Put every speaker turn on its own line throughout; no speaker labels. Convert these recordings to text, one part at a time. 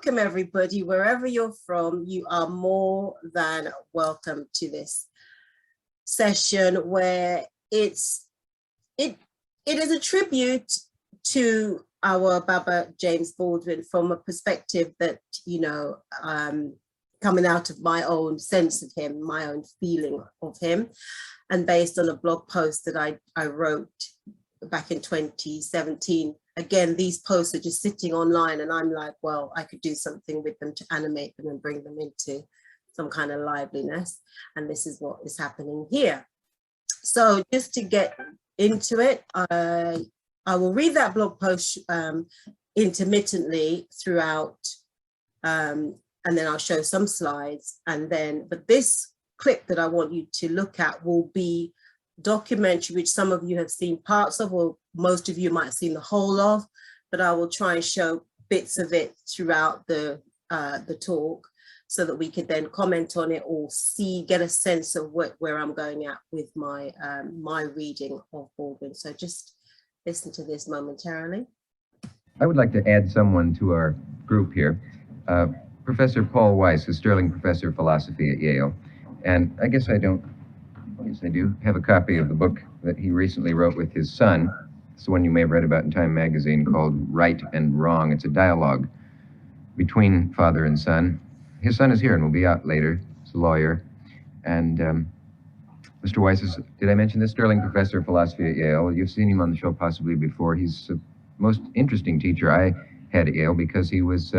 welcome everybody, wherever you're from. You are more than welcome to this session where it is a tribute to our Baba James Baldwin from a perspective that, you know, coming out of my own sense of him, my own feeling of him, and based on a blog post that I wrote back in 2017. Again, these posts are just sitting online and I'm like, well, I could do something with them to animate them and bring them into some kind of liveliness. And this is what is happening here. So just to get into it, I will read that blog post intermittently throughout, and then I'll show some slides. And then, but this clip that I want you to look at will be documentary, which some of you have seen parts of, or most of you might have seen the whole of, but I will try and show bits of it throughout the talk so that we could then comment on it or get a sense of where I'm going at with my my reading of Baldwin. So just listen to this momentarily.
I would like to add someone to our group here. Professor Paul Weiss, a Sterling Professor of Philosophy at Yale. And I guess I do have a copy of the book that he recently wrote with his son. It's the one you may have read about in Time magazine called Right and Wrong. It's a dialogue between father and son. His son is here and will be out later. He's a lawyer. And Mr. Weiss is, did I mention this? Sterling Professor of Philosophy at Yale. You've seen him on the show possibly before. He's the most interesting teacher I had at Yale because he was,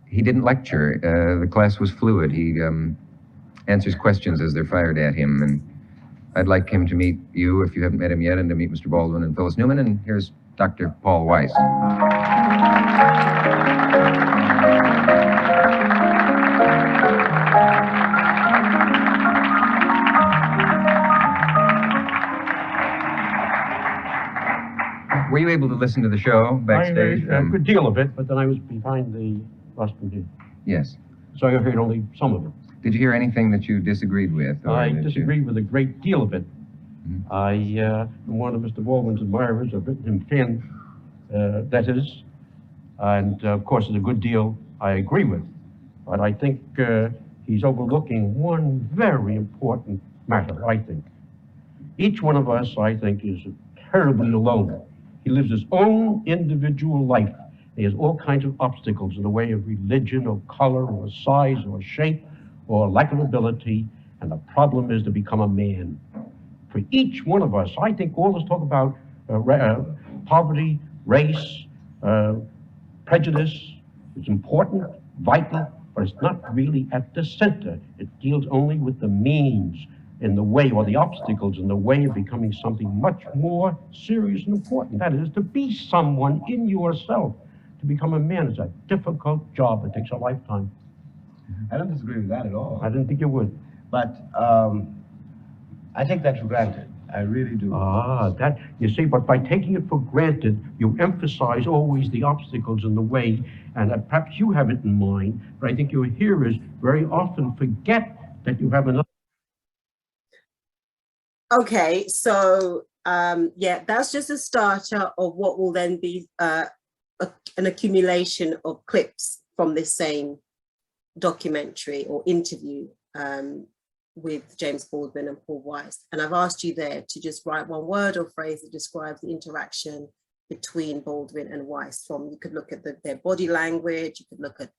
he didn't lecture. The class was fluid. He answers questions as they're fired at him. And I'd like him to meet you, if you haven't met him yet, and to meet Mr. Baldwin and Phyllis Newman. And here's Dr. Paul Weiss. Were you able to listen to the show backstage?
A good deal of it, but then I was behind the rostrum here.
Yes.
So I heard only some of it.
Did you hear anything that you disagreed with?
I disagreed with a great deal of it. Mm-hmm. I am one of Mr. Baldwin's admirers. I've written him fan letters, and of course, there's a good deal I agree with. But I think he's overlooking one very important matter, I think. Each one of us, I think, is terribly alone. He lives his own individual life. He has all kinds of obstacles in the way of religion or color or size or shape or lack of ability, and the problem is to become a man. For each one of us, I think all this talk about poverty, race, prejudice is important, vital, but it's not really at the center. It deals only with the means in the way, or the obstacles in the way of becoming something much more serious and important. That is, to be someone in yourself. To become a man is a difficult job. It takes a lifetime.
I don't disagree with that at all.
I didn't think you would.
But I take that for granted. I really do.
That, you see, but by taking it for granted, you emphasize always the obstacles in the way, and perhaps you have it in mind, but I think your hearers very often forget that you have another.
Okay, so yeah, that's just a starter of what will then be an accumulation of clips from this same documentary or interview with James Baldwin and Paul Weiss. And I've asked you there to just write one word or phrase that describes the interaction between Baldwin and Weiss. You could look at their body language, you could look at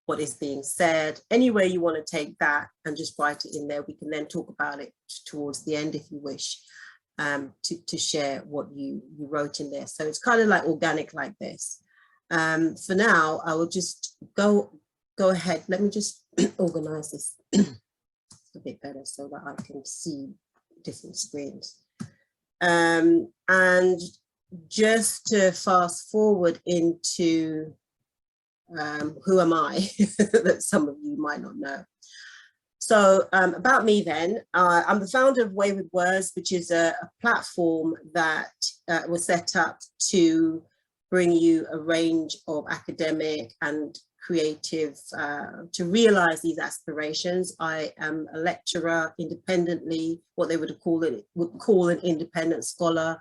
what is being said, any way you want to take that and just write it in there. We can then talk about it towards the end if you wish, to share what you wrote in there. So it's kind of like organic like this. For now, I will just go ahead. Let me just organize this a bit better so that I can see different screens. And just to fast forward into who am I, that some of you might not know. So about me then, I'm the founder of Wive Wordz, which is a platform that was set up to bring you a range of academic and creative, to realize these aspirations. I am a lecturer independently, what they would call an independent scholar,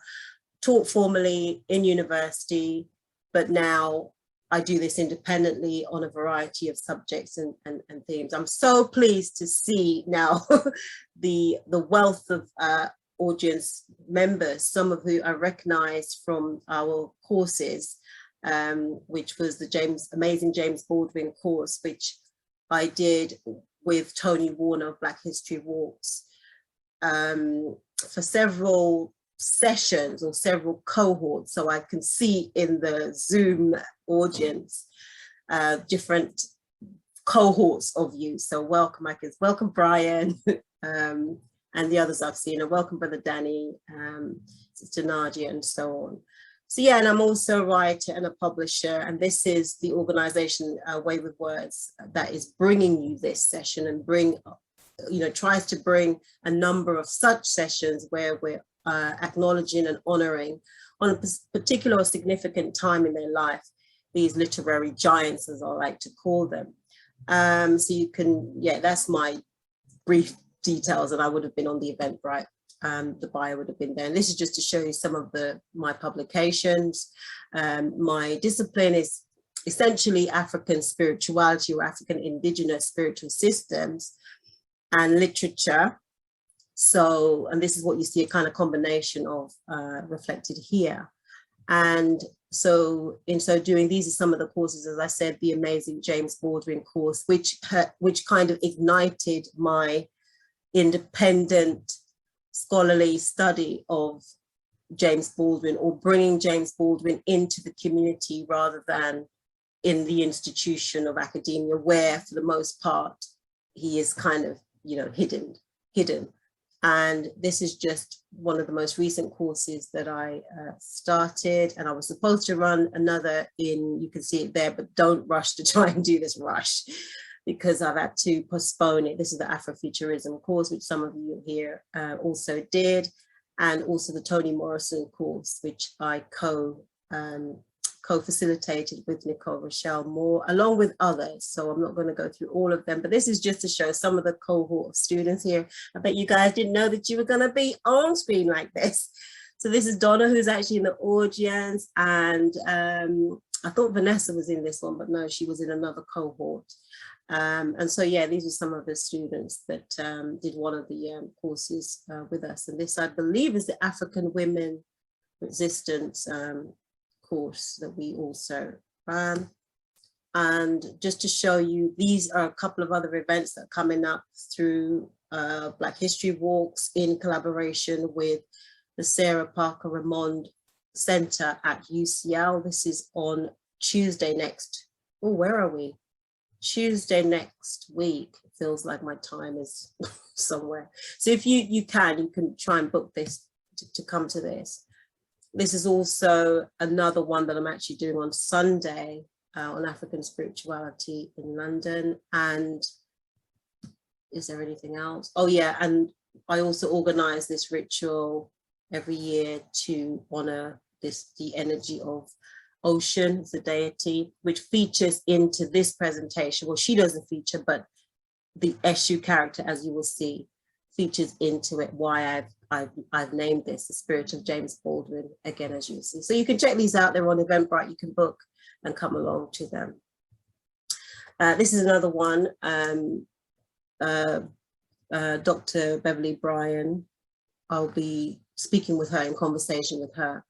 taught formally in university, but now I do this independently on a variety of subjects and themes. I'm so pleased to see now the wealth of audience members, some of who I recognize from our courses, which was the amazing James Baldwin course, which I did with Tony Warner of Black History Walks for several sessions or several cohorts. So I can see in the Zoom audience different cohorts of you. So welcome, welcome Brian, and the others I've seen, and welcome Brother Danny, Sister Nadia, and so on. So yeah, and I'm also a writer and a publisher, and this is the organization Wive Wordz that is bringing you this session and tries to bring a number of such sessions where we're acknowledging and honoring on a particular significant time in their life, these literary giants, as I like to call them. So you can, that's my brief details, and I would have been on the Eventbrite. The bio would have been there. And this is just to show you some of my publications. My discipline is essentially African spirituality or African indigenous spiritual systems and literature. So, and this is what you see, a kind of combination of reflected here. And so in so doing, these are some of the courses, as I said, the amazing James Baldwin course, which kind of ignited my independent scholarly study of James Baldwin, or bringing James Baldwin into the community rather than in the institution of academia, where for the most part he is kind of, hidden. And this is just one of the most recent courses that I started, and I was supposed to run another you can see it there, but don't rush to try and do this rush, because I've had to postpone it. This is the Afrofuturism course, which some of you here also did, and also the Toni Morrison course, which I co-facilitated with Nicole Rochelle Moore, along with others. So I'm not going to go through all of them, but this is just to show some of the cohort of students here. I bet you guys didn't know that you were going to be on screen like this. So this is Donna, who's actually in the audience, and I thought Vanessa was in this one, but no, she was in another cohort. And so, yeah, these are some of the students that did one of the courses with us. And this, I believe, is the African Women Resistance course that we also ran. And just to show you, these are a couple of other events that are coming up through Black History Walks in collaboration with the Sarah Parker Remond Center at UCL. This is on Tuesday next. Oh, where are we? Tuesday next week. It feels like my time is somewhere. So if you can try and book this to come to this. This is also another one that I'm actually doing on Sunday on African spirituality in London. And is there anything else? Oh yeah, and I also organize this ritual every year to honor the energy of Ocean, the deity, which features into this presentation. Well, she doesn't feature, but the Eshu character, as you will see, features into it. Why I've named this the Spirit of James Baldwin, again, as you will see. So you can check these out. They're on Eventbrite. You can book and come along to them. This is another one. Dr. Beverly Bryan. I'll be speaking with her, in conversation with her.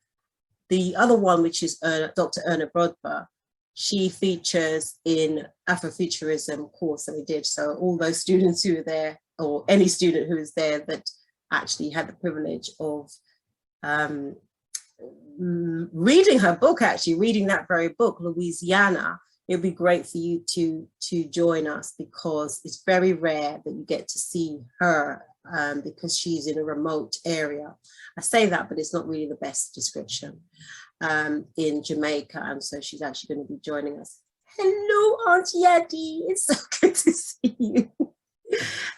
The other one, which is Dr. Erna Brodba, she features in Afrofuturism course that we did. So all those students who were there, or any student who is there that actually had the privilege of reading her book, actually reading that very book, Louisiana, it'd be great for you to join us, because it's very rare that you get to see her because she's in a remote area. I say that, but it's not really the best description, in Jamaica. And so she's actually going to be joining us. Hello, Aunt Yeti. It's so good to see you.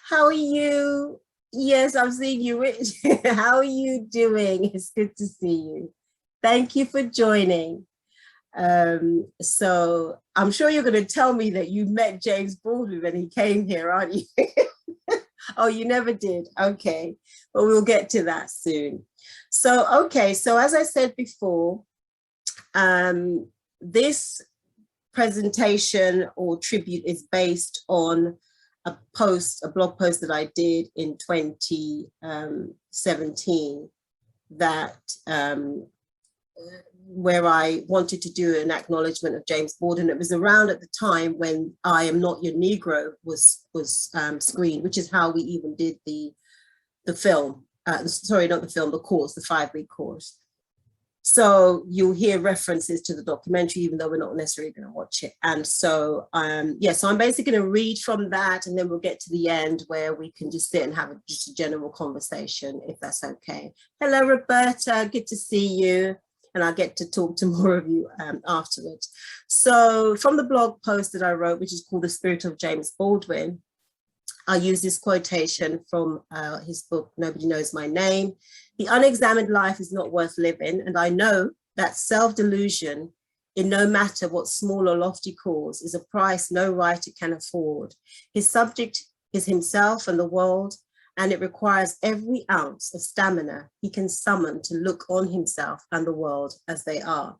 How are you? Yes, I'm seeing you. How are you doing? It's good to see you. Thank you for joining. So I'm sure you're going to tell me that you met James Baldwin when he came here, aren't you? Oh, you never did. Okay, but we'll get to that soon. So, okay, so as I said before, this presentation or tribute is based on a blog post that I did in 2017 that where I wanted to do an acknowledgement of James Baldwin. It was around at the time when I Am Not Your Negro was screened, which is how we even did the film. Sorry, not the film, the course, the 5-week course. So you'll hear references to the documentary, even though we're not necessarily going to watch it. And so, yeah, so I'm basically going to read from that, and then we'll get to the end where we can just sit and have just a general conversation, if that's okay. Hello, Roberta, good to see you. And I'll get to talk to more of you afterwards. So from the blog post that I wrote, which is called The Spirit of James Baldwin, I use this quotation from his book, Nobody Knows My Name. The unexamined life is not worth living, and I know that self-delusion, in no matter what small or lofty cause, is a price no writer can afford. His subject is himself and the world, and it requires every ounce of stamina he can summon to look on himself and the world as they are.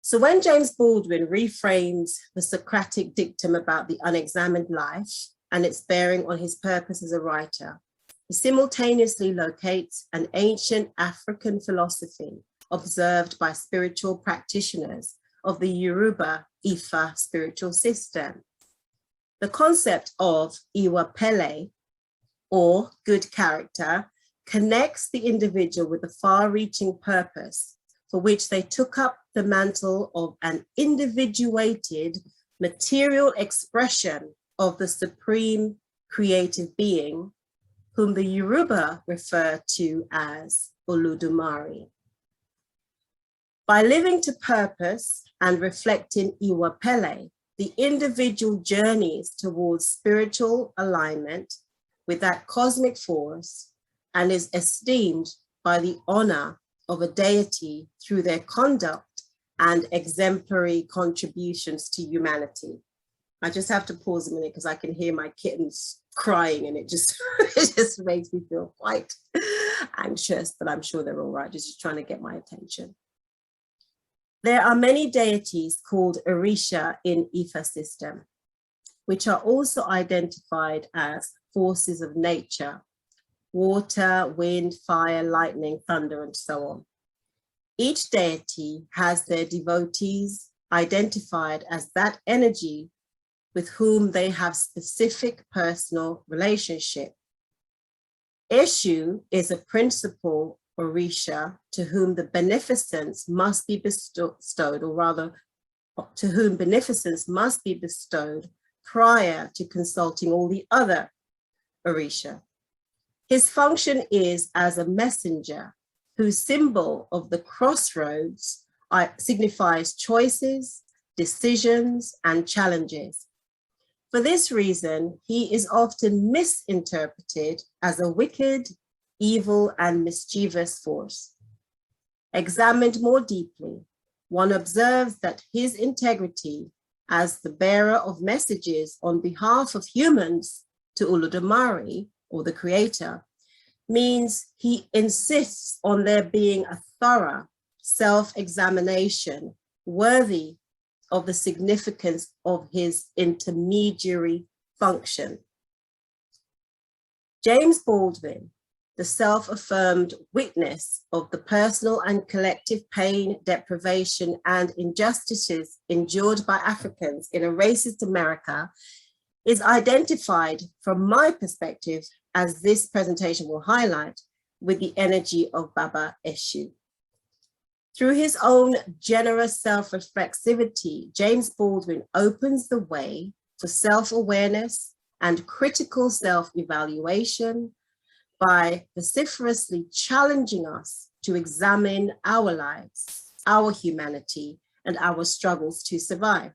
So when James Baldwin reframes the Socratic dictum about the unexamined life and its bearing on his purpose as a writer, he simultaneously locates an ancient African philosophy observed by spiritual practitioners of the Yoruba Ifa spiritual system. The concept of Iwa Pele, or good character, connects the individual with a far-reaching purpose for which they took up the mantle of an individuated material expression of the supreme creative being, whom the Yoruba refer to as Olodumare. By living to purpose and reflecting Iwa Pele, the individual journeys towards spiritual alignment with that cosmic force and is esteemed by the honor of a deity through their conduct and exemplary contributions to humanity. I just have to pause a minute because I can hear my kittens crying, and it just makes me feel quite anxious, but I'm sure they're all right, just trying to get my attention. There are many deities called Orisa in Ifa system, which are also identified as forces of nature: water, wind, fire, lightning, thunder, and so on. Each deity has their devotees identified as that energy with whom they have specific personal relationship. Eshu is a principal Orisha to whom the beneficence must be bestowed, or rather, to whom beneficence must be bestowed prior to consulting all the other Orisha. His function is as a messenger whose symbol of the crossroads signifies choices, decisions, and challenges. For this reason, he is often misinterpreted as a wicked, evil, and mischievous force. Examined more deeply, one observes that his integrity as the bearer of messages on behalf of humans to Olodumare, or the creator, means he insists on there being a thorough self-examination worthy of the significance of his intermediary function. James Baldwin, the self-affirmed witness of the personal and collective pain, deprivation, and injustices endured by Africans in a racist America, is identified from my perspective, as this presentation will highlight, with the energy of Baba Eshu. Through his own generous self-reflexivity, James Baldwin opens the way for self-awareness and critical self-evaluation by vociferously challenging us to examine our lives, our humanity, and our struggles to survive.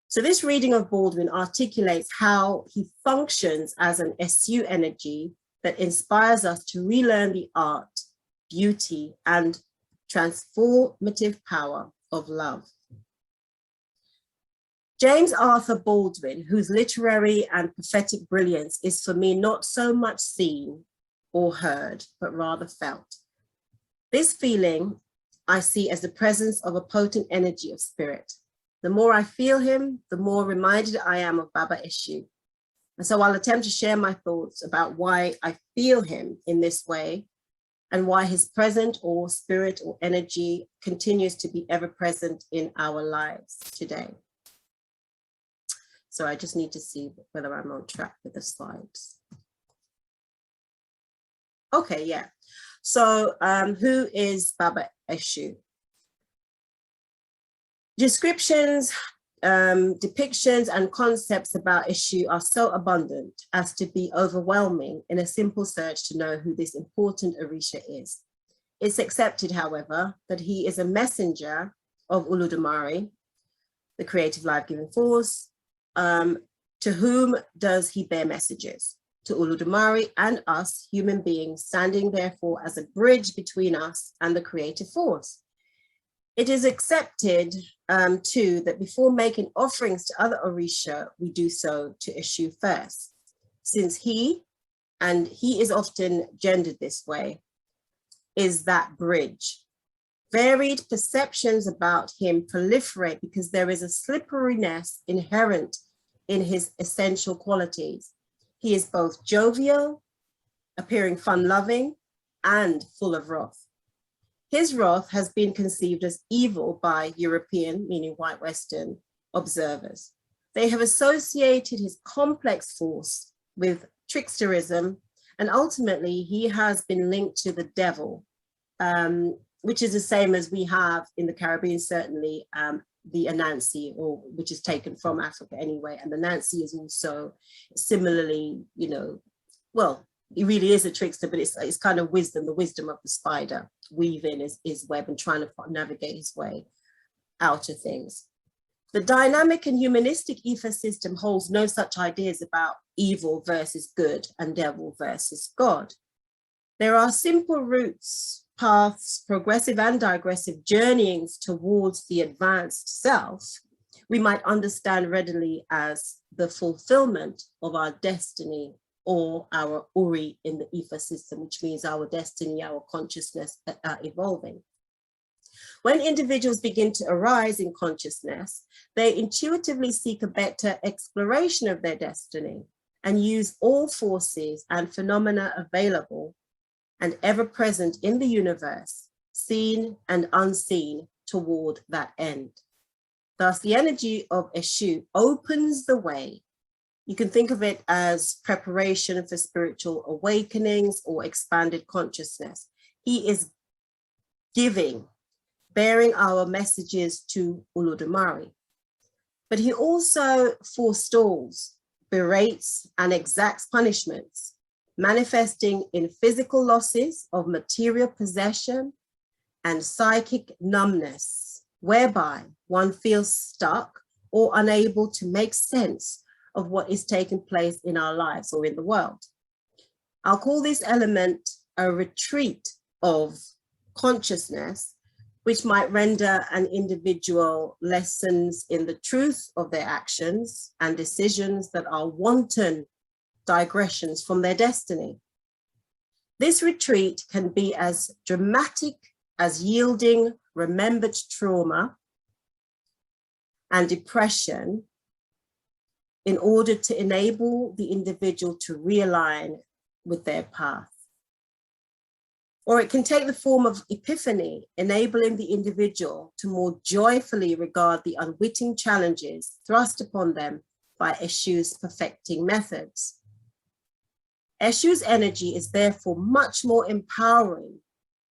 So this reading of Baldwin articulates how he functions as an SU energy that inspires us to relearn the art, beauty, and transformative power of love. James Arthur Baldwin, whose literary and prophetic brilliance is for me not so much seen or heard, but rather felt. This feeling I see as the presence of a potent energy of spirit, The more I feel him, the more reminded I am of Baba Eshu. And so I'll attempt to share my thoughts about why I feel him in this way and why his present or spirit or energy continues to be ever present in our lives today. So I just need to see whether I'm on track with the slides. Okay, yeah. So who is Baba Eshu? Descriptions, depictions and concepts about Eshu are so abundant as to be overwhelming in a simple search to know who this important Orisha is. It's accepted, however, that he is a messenger of Olodumare, the creative life-giving force. To whom does he bear messages? To Olodumare and us, human beings, standing therefore as a bridge between us and the creative force. It is accepted too that before making offerings to other Orisha, we do so to Eshu first, since he, and he is often gendered this way, is that bridge. Varied perceptions about him proliferate because there is a slipperiness inherent in his essential qualities. He is both jovial, appearing fun-loving, and full of wrath. His wrath has been conceived as evil by European, meaning white Western, observers. They have associated his complex force with tricksterism, and ultimately he has been linked to the devil, which is the same as we have in the Caribbean, certainly, the Anansi, or which is taken from Africa anyway. And the Nancy is also similarly, you know, well, he really is a trickster, but it's kind of wisdom, the wisdom of the spider, weaving his web and trying to navigate his way out of things. The dynamic and humanistic ecosystem holds no such ideas about evil versus good and devil versus God. There are simple routes, paths, progressive and digressive journeyings towards the advanced self we might understand readily as the fulfillment of our destiny or our Uri in the ether system, which means our destiny, our consciousness evolving. When individuals begin to arise in consciousness, they intuitively seek a better exploration of their destiny and use all forces and phenomena available and ever present in the universe, seen and unseen, toward that end. Thus, the energy of Eshu opens the way. You can think of it as preparation for spiritual awakenings or expanded consciousness. He is giving, bearing our messages to Olodumare. But he also forestalls, berates, and exacts punishments, manifesting in physical losses of material possession and psychic numbness, whereby one feels stuck or unable to make sense of what is taking place in our lives or in the world. I'll call this element a retreat of consciousness, which might render an individual lessons in the truth of their actions and decisions that are wanton digressions from their destiny. This retreat can be as dramatic as yielding remembered trauma and depression in order to enable the individual to realign with their path. Or it can take the form of epiphany, enabling the individual to more joyfully regard the unwitting challenges thrust upon them by Eshu's perfecting methods. Eshu's energy is therefore much more empowering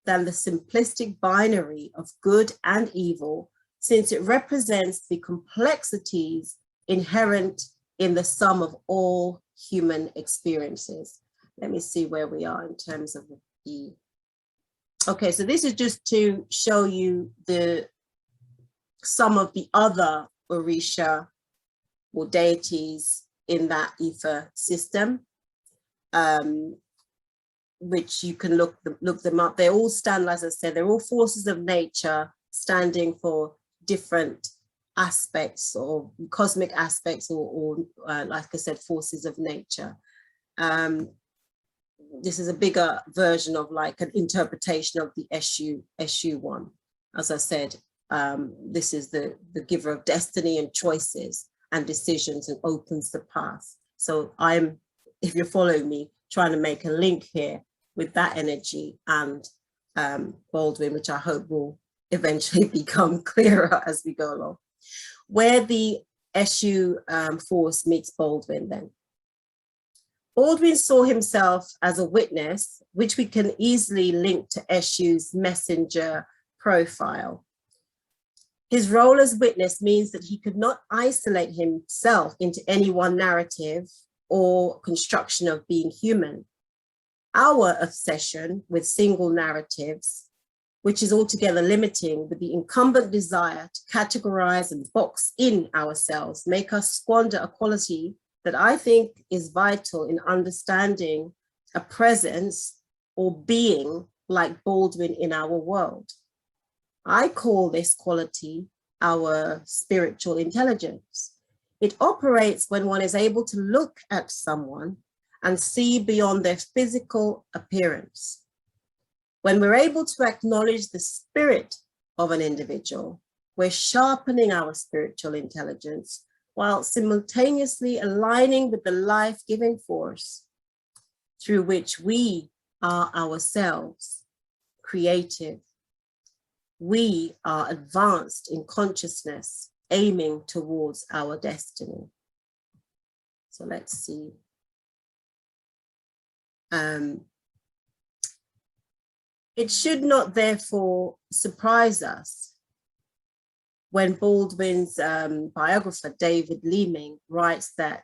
than the simplistic binary of good and evil, since it represents the complexities inherent in the sum of all human experiences. Let me see where we are in terms of the, okay, so this is just to show you some of the other Orisha or deities in that ether system, which you can look them up. They all stand, as I said, they're all forces of nature standing for different aspects or cosmic aspects or like I said, forces of nature. This is a bigger version of like an interpretation of the Eshu one. As I said, this is the giver of destiny and choices and decisions, and opens the path. So I'm, if you're following me, trying to make a link here with that energy and Baldwin, which I hope will eventually become clearer as we go along. Where the Eshu force meets Baldwin then. Baldwin saw himself as a witness, which we can easily link to Eshu's messenger profile. His role as witness means that he could not isolate himself into any one narrative or construction of being human. Our obsession with single narratives, which is altogether limiting, with the incumbent desire to categorize and box in ourselves, make us squander a quality that I think is vital in understanding a presence or being like Baldwin in our world. I call this quality our spiritual intelligence. It operates when one is able to look at someone and see beyond their physical appearance. When we're able to acknowledge the spirit of an individual, we're sharpening our spiritual intelligence while simultaneously aligning with the life-giving force through which we are ourselves creative. We are advanced in consciousness, aiming towards our destiny. So let's see. It should not therefore surprise us when Baldwin's biographer, David Leeming, writes that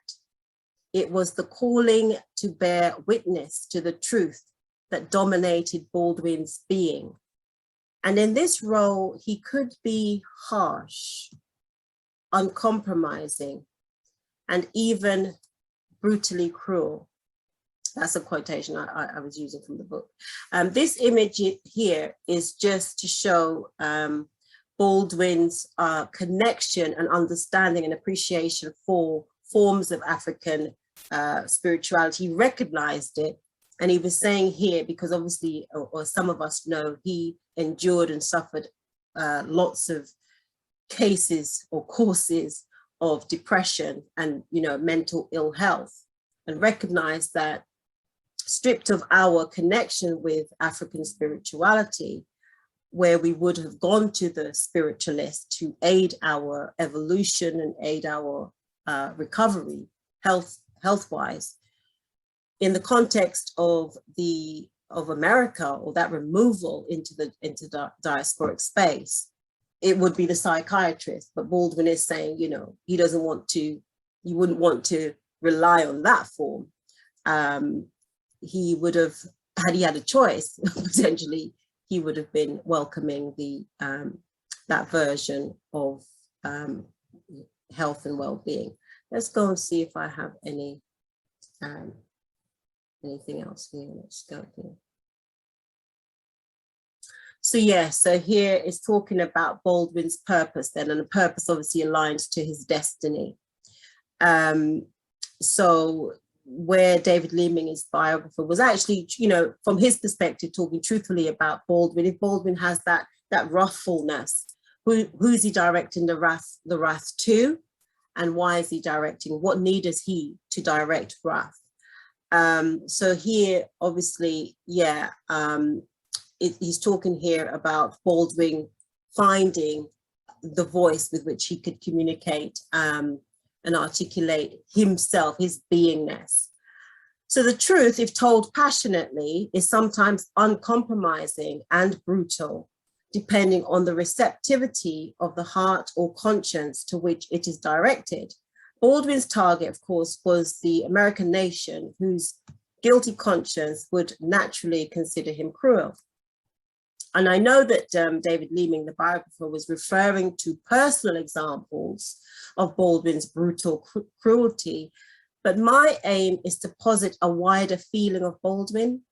it was the calling to bear witness to the truth that dominated Baldwin's being. And in this role, he could be harsh, uncompromising, and even brutally cruel. That's a quotation I was using from the book. This image here is just to show Baldwin's connection and understanding and appreciation for forms of African spirituality. He recognized it, and he was saying here, because obviously, or some of us know, he endured and suffered lots of cases or courses of depression and, you know, mental ill health, and recognized that stripped of our connection with African spirituality, where we would have gone to the spiritualist to aid our evolution and aid our recovery, health-wise, in the context of America, or that removal into the diasporic space, it would be the psychiatrist. But Baldwin is saying, you know, he doesn't want to, you wouldn't want to rely on that form. He would have, had he had a choice, potentially, he would have been welcoming the that version of health and well-being. Let's go and see if I have any anything else here. Let's go here. So yeah, so here is talking about Baldwin's purpose then, and the purpose obviously aligns to his destiny. So where David Leeming, his biographer, was actually, you know, from his perspective, talking truthfully about Baldwin. If Baldwin has that wrathfulness, who's he directing the wrath to, and why is he directing? What need is he to direct wrath? So here, obviously, yeah, he's talking here about Baldwin finding the voice with which he could communicate and articulate himself, his beingness. So the truth, if told passionately, is sometimes uncompromising and brutal, depending on the receptivity of the heart or conscience to which it is directed. Baldwin's target, of course, was the American nation, whose guilty conscience would naturally consider him cruel. And I know that David Leeming, the biographer, was referring to personal examples of Baldwin's brutal cruelty, but my aim is to posit a wider feeling of Baldwin.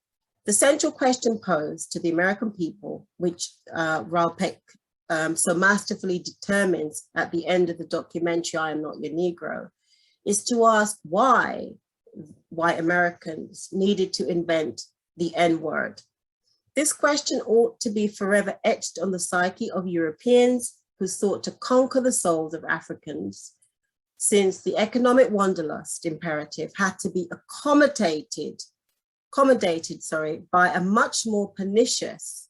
The central question posed to the American people, which Raoul Peck so masterfully determines at the end of the documentary, I Am Not Your Negro, is to ask why Americans needed to invent the N-word. This question ought to be forever etched on the psyche of Europeans who sought to conquer the souls of Africans, since the economic wanderlust imperative had to be accommodated by a much more pernicious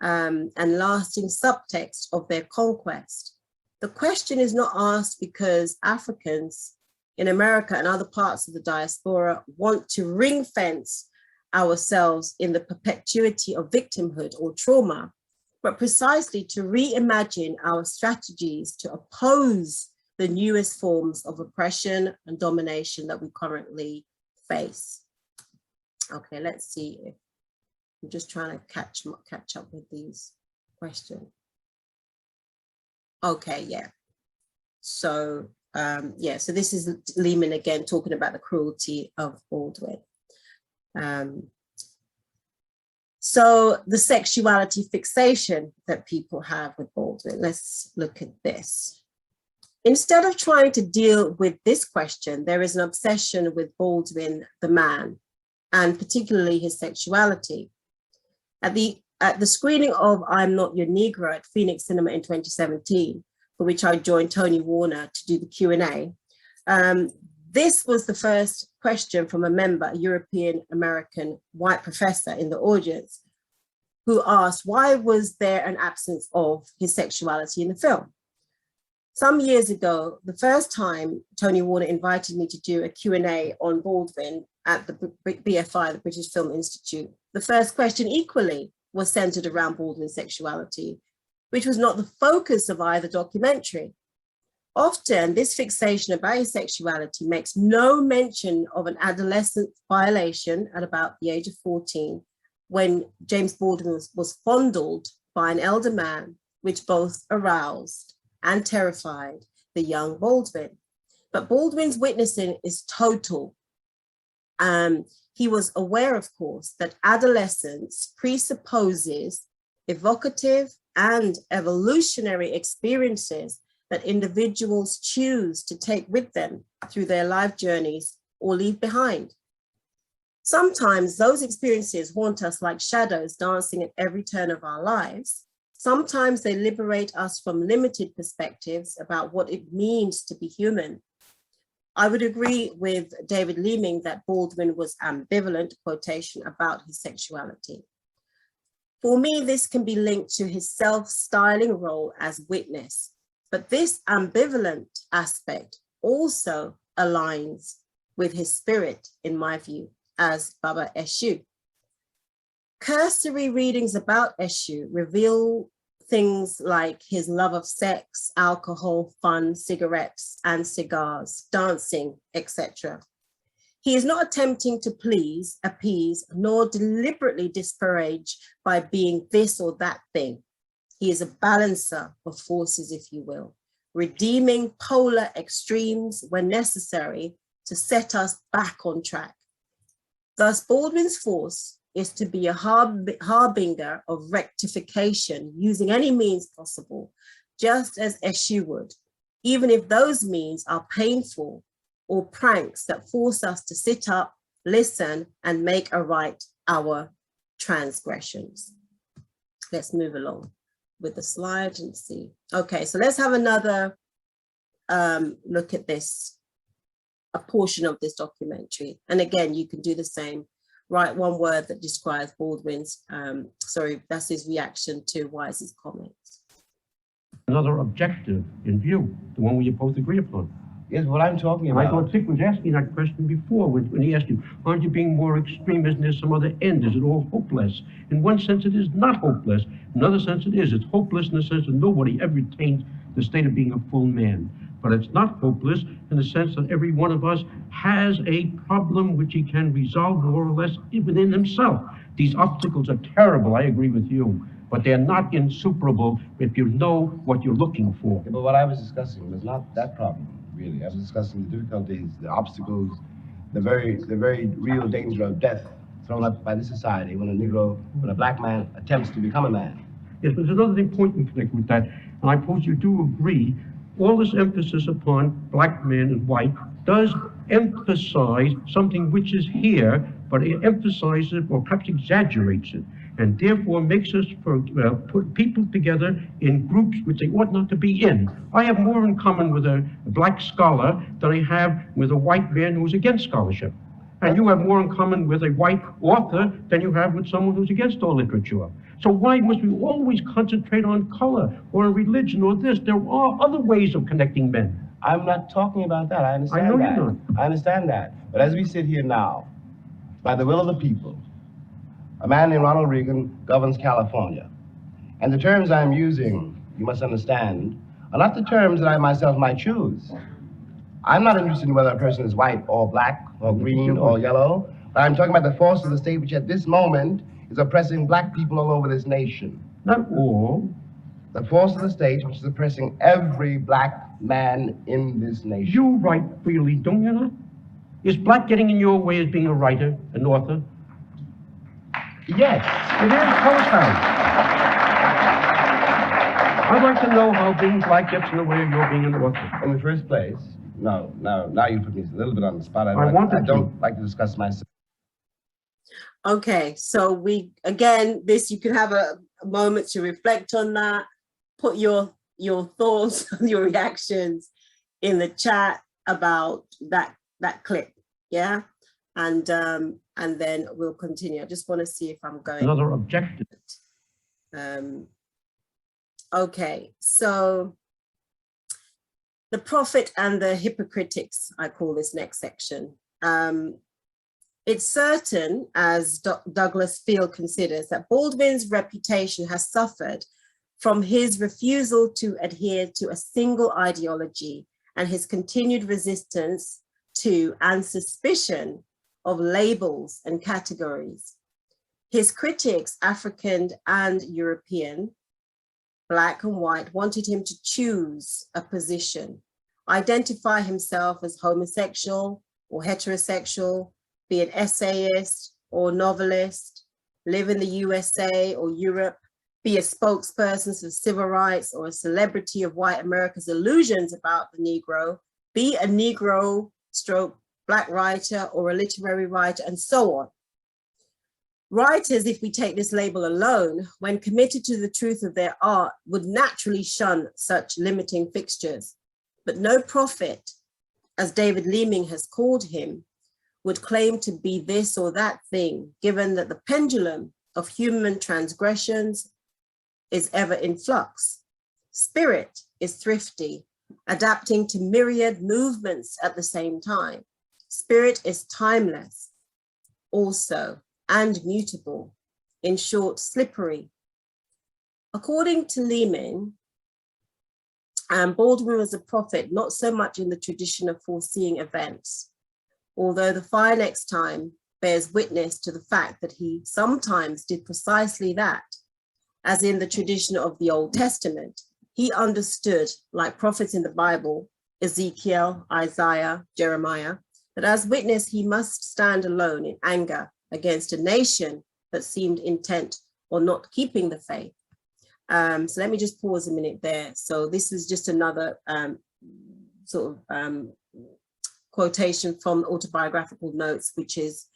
and lasting subtext of their conquest. The question is not asked because Africans in America and other parts of the diaspora want to ring fence ourselves in the perpetuity of victimhood or trauma, but precisely to reimagine our strategies to oppose the newest forms of oppression and domination that we currently face. Okay, let's see if I'm just trying to catch up with these questions. Okay, yeah. So so this is Lehman again talking about the cruelty of Baldwin. So the sexuality fixation that people have with Baldwin, let's look at this. Instead of trying to deal with this question, there is an obsession with Baldwin, the man, and particularly his sexuality. At the screening of I'm Not Your Negro at Phoenix Cinema in 2017, for which I joined Tony Warner to do the Q&A, this was the first question from a member, a European American white professor in the audience, who asked, why was there an absence of his sexuality in the film? Some years ago, the first time Tony Warner invited me to do a Q&A on Baldwin at the BFI, the British Film Institute, the first question equally was centered around Baldwin's sexuality, which was not the focus of either documentary. Often, this fixation about his sexuality makes no mention of an adolescent violation at about the age of 14, when James Baldwin was fondled by an elder man, which both aroused and terrified the young Baldwin. But Baldwin's witnessing is total. He was aware, of course, that adolescence presupposes evocative and evolutionary experiences that individuals choose to take with them through their life journeys or leave behind. Sometimes those experiences haunt us like shadows dancing at every turn of our lives. Sometimes they liberate us from limited perspectives about what it means to be human. I would agree with David Leeming that Baldwin was ambivalent, quotation, about his sexuality. For me, this can be linked to his self-styling role as witness. But this ambivalent aspect also aligns with his spirit, in my view, as Baba Eshu. Cursory readings about Eshu reveal things like his love of sex, alcohol, fun, cigarettes and cigars, dancing, etc. He is not attempting to please, appease, nor deliberately disparage by being this or that thing. He is a balancer of forces, if you will, redeeming polar extremes when necessary to set us back on track. Thus, Baldwin's force is to be a harbinger of rectification using any means possible, just as Eshu would, even if those means are painful or pranks that force us to sit up, listen, and make right our transgressions. Let's move along with the slide and see. Okay, so let's have another look at this, a portion of this documentary. And again, you can do the same. Write one word that describes Baldwin's, that's his reaction to Wise's comments.
Another objective in view, the one we both agree upon.
Yes, what I'm talking about.
I thought Tick was asking that question before when he asked you, aren't you being more extreme? Isn't there some other end? Is it all hopeless? In one sense, it is not hopeless. In another sense, it is. It's hopeless in the sense that nobody ever attains the state of being a full man. But it's not hopeless in the sense that every one of us has a problem which he can resolve more or less within himself. These obstacles are terrible, I agree with you, but they're not insuperable if you know what you're looking for.
Yeah, but what I was discussing was not that problem, really. I was discussing the difficulties, the obstacles, the very real danger of death thrown up by the society when a black man attempts to become a man.
Yes, but there's another point in connection with that, and I suppose you do agree. All this emphasis upon black men and white does emphasize something which is here, but it emphasizes it or perhaps exaggerates it. and therefore makes us put people together in groups which they ought not to be in. I have more in common with a black scholar than I have with a white man who's against scholarship. And you have more in common with a white author than you have with someone who's against all literature. So why must we always concentrate on color or religion or this? There are other ways of connecting men.
I'm not talking about that. I understand
I know
that.
you're not.
I understand that. But as we sit here now, by the will of the people, a man named Ronald Reagan governs California. And the terms I'm using, you must understand, are not the terms that I myself might choose. I'm not interested in whether a person is white or black or green or yellow, but I'm talking about the force of the state which at this moment is oppressing black people all over this nation.
Not all.
The force of the state which is oppressing every black man in this nation.
You write freely, don't you not? Is black getting in your way as being a writer, an author?
Yes.
It is. Tell us how. I'd like to know how being black gets in the way of your being an author.
In the first place, now you put me a little bit on the spot. I don't like to discuss myself.
Okay, so you can have a moment to reflect on that, put your thoughts, your reactions in the chat about that clip, yeah? And then we'll continue. I just want to see if I'm going.
Another objective.
Okay, so the prophet and the hypocritics, I call this next section. It's certain, as Douglas Field considers, that Baldwin's reputation has suffered from his refusal to adhere to a single ideology and his continued resistance to and suspicion of labels and categories. His critics, African and European, black and white, wanted him to choose a position, identify himself as homosexual or heterosexual, be an essayist or novelist, live in the USA or Europe, be a spokesperson for civil rights or a celebrity of white America's illusions about the Negro, be a Negro stroke black writer or a literary writer, and so on. Writers, if we take this label alone, when committed to the truth of their art, would naturally shun such limiting fixtures. But no prophet, as David Leeming has called him, would claim to be this or that thing, given that the pendulum of human transgressions is ever in flux. Spirit is thrifty, adapting to myriad movements at the same time. Spirit is timeless also, and mutable, in short, slippery. According to Leeming, Baldwin was a prophet, not so much in the tradition of foreseeing events, although the fire next time bears witness to the fact that he sometimes did precisely that, as in the tradition of the Old Testament. He understood, like prophets in the Bible, Ezekiel, Isaiah, Jeremiah, that as witness he must stand alone in anger against a nation that seemed intent on not keeping the faith. So let me just pause a minute there. So this is just another quotation from autobiographical notes, which is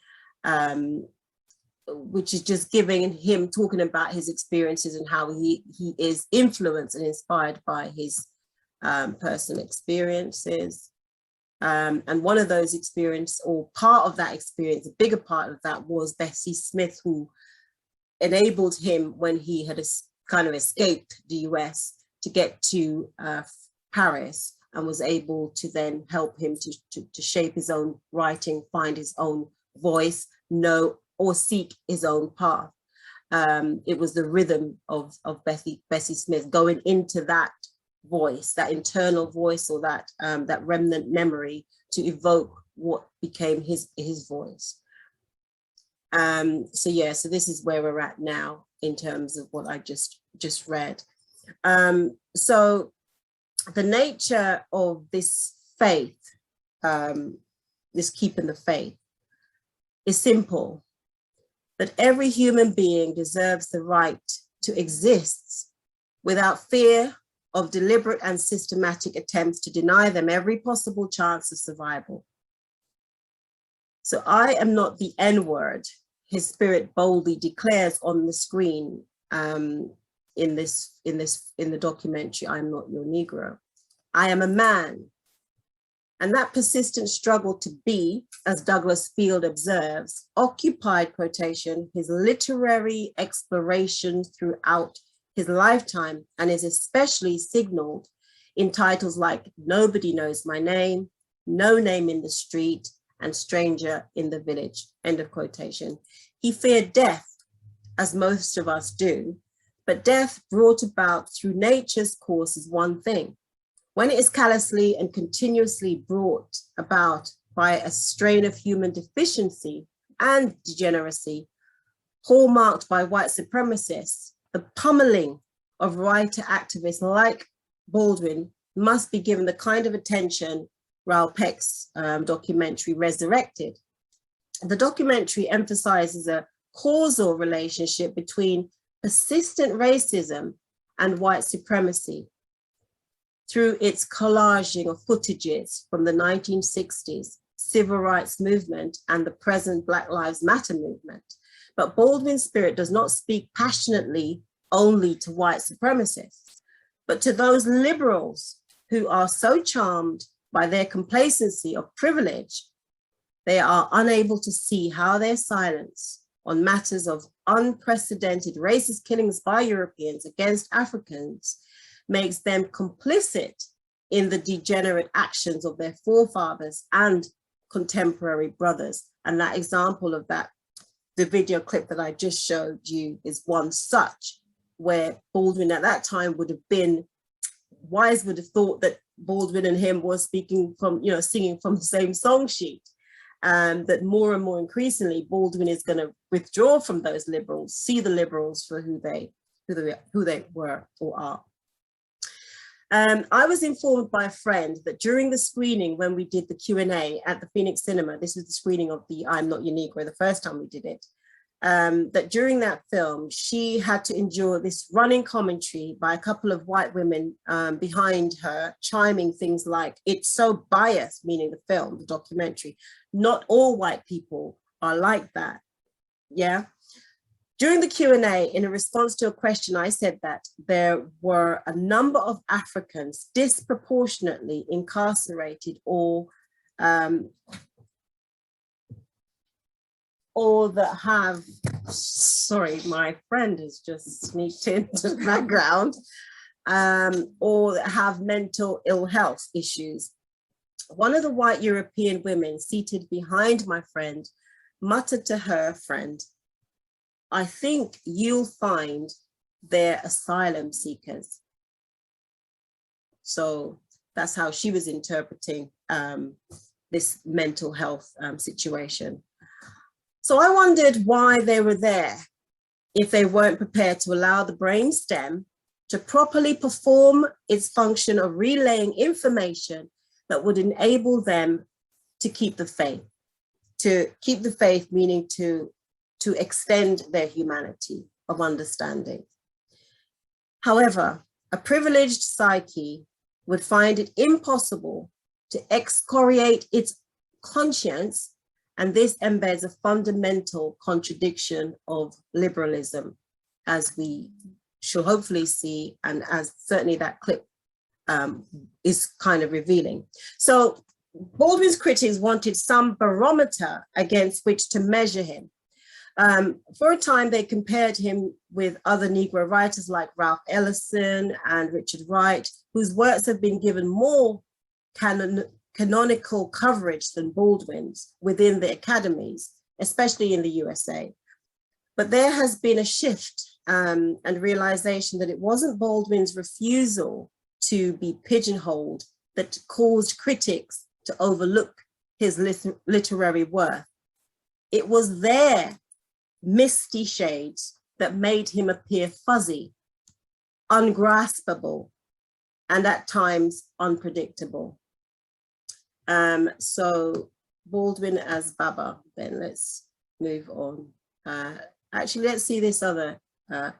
just giving him, talking about his experiences and how he is influenced and inspired by his personal experiences. And one of those experiences, or part of that experience, a bigger part of that, was Bessie Smith, who enabled him, when he had kind of escaped the US, to get to Paris, and was able to then help him to shape his own writing, find his own voice, know or seek his own path. It was the rhythm of Bessie Smith going into that voice, that internal voice, or that remnant memory, to evoke what became his voice. So this is where we're at now in terms of what I just read. So the nature of this faith, this keeping the faith, is simple: that every human being deserves the right to exist without fear of deliberate and systematic attempts to deny them every possible chance of survival. So I am not the N-word his spirit boldly declares on the screen in the documentary, "I'm Not Your Negro. I am a man." And that persistent struggle to be, as Douglas Field observes, occupied, quotation, his literary exploration throughout his lifetime, and is especially signaled in titles like "Nobody Knows My Name," "No Name in the Street," and "Stranger in the Village," end of quotation. He feared death, as most of us do, but death brought about through nature's course is one thing. When it is callously and continuously brought about by a strain of human deficiency and degeneracy, hallmarked by white supremacists, the pummeling of writer activists like Baldwin must be given the kind of attention Raoul Peck's documentary resurrected. The documentary emphasizes a causal relationship between persistent racism and white supremacy through its collaging of footages from the 1960s civil rights movement and the present Black Lives Matter movement. But Baldwin's spirit does not speak passionately only to white supremacists, but to those liberals who are so charmed by their complacency of privilege, they are unable to see how their silence on matters of unprecedented racist killings by Europeans against Africans makes them complicit in the degenerate actions of their forefathers and contemporary brothers. And that example of that, the video clip that I just showed you, is one such, where Baldwin at that time would have been, Wise would have thought that Baldwin and him were speaking from, singing from the same song sheet. That more and more increasingly, Baldwin is going to withdraw from those liberals, see the liberals for who they were or are. I was informed by a friend that during the screening, when we did the Q&A at the Phoenix Cinema, this was the screening of the "I'm Not Your Negro," the first time we did it, that during that film, she had to endure this running commentary by a couple of white women behind her, chiming things like, "It's so biased," meaning the film, the documentary. "Not all white people are like that." Yeah. During the Q&A, in a response to a question, I said that there were a number of Africans disproportionately incarcerated or that have, sorry, my friend has just sneaked into the background, or that have mental ill health issues. One of the white European women seated behind my friend muttered to her friend, "I think you'll find they're asylum seekers." So that's how she was interpreting this mental health situation. So I wondered why they were there if they weren't prepared to allow the brainstem to properly perform its function of relaying information that would enable them to keep the faith. To keep the faith, meaning to extend their humanity of understanding. However, a privileged psyche would find it impossible to excoriate its conscience, and this embeds a fundamental contradiction of liberalism, as we shall hopefully see, and as certainly that clip is kind of revealing. So Baldwin's critics wanted some barometer against which to measure him. For a time, they compared him with other Negro writers like Ralph Ellison and Richard Wright, whose works have been given more canonical coverage than Baldwin's within the academies, especially in the USA. But there has been a shift and realization that it wasn't Baldwin's refusal to be pigeonholed that caused critics to overlook his literary worth. It was their misty shades that made him appear fuzzy, ungraspable, and at times unpredictable. So Baldwin as Baba, then let's move on. Actually, let's see this other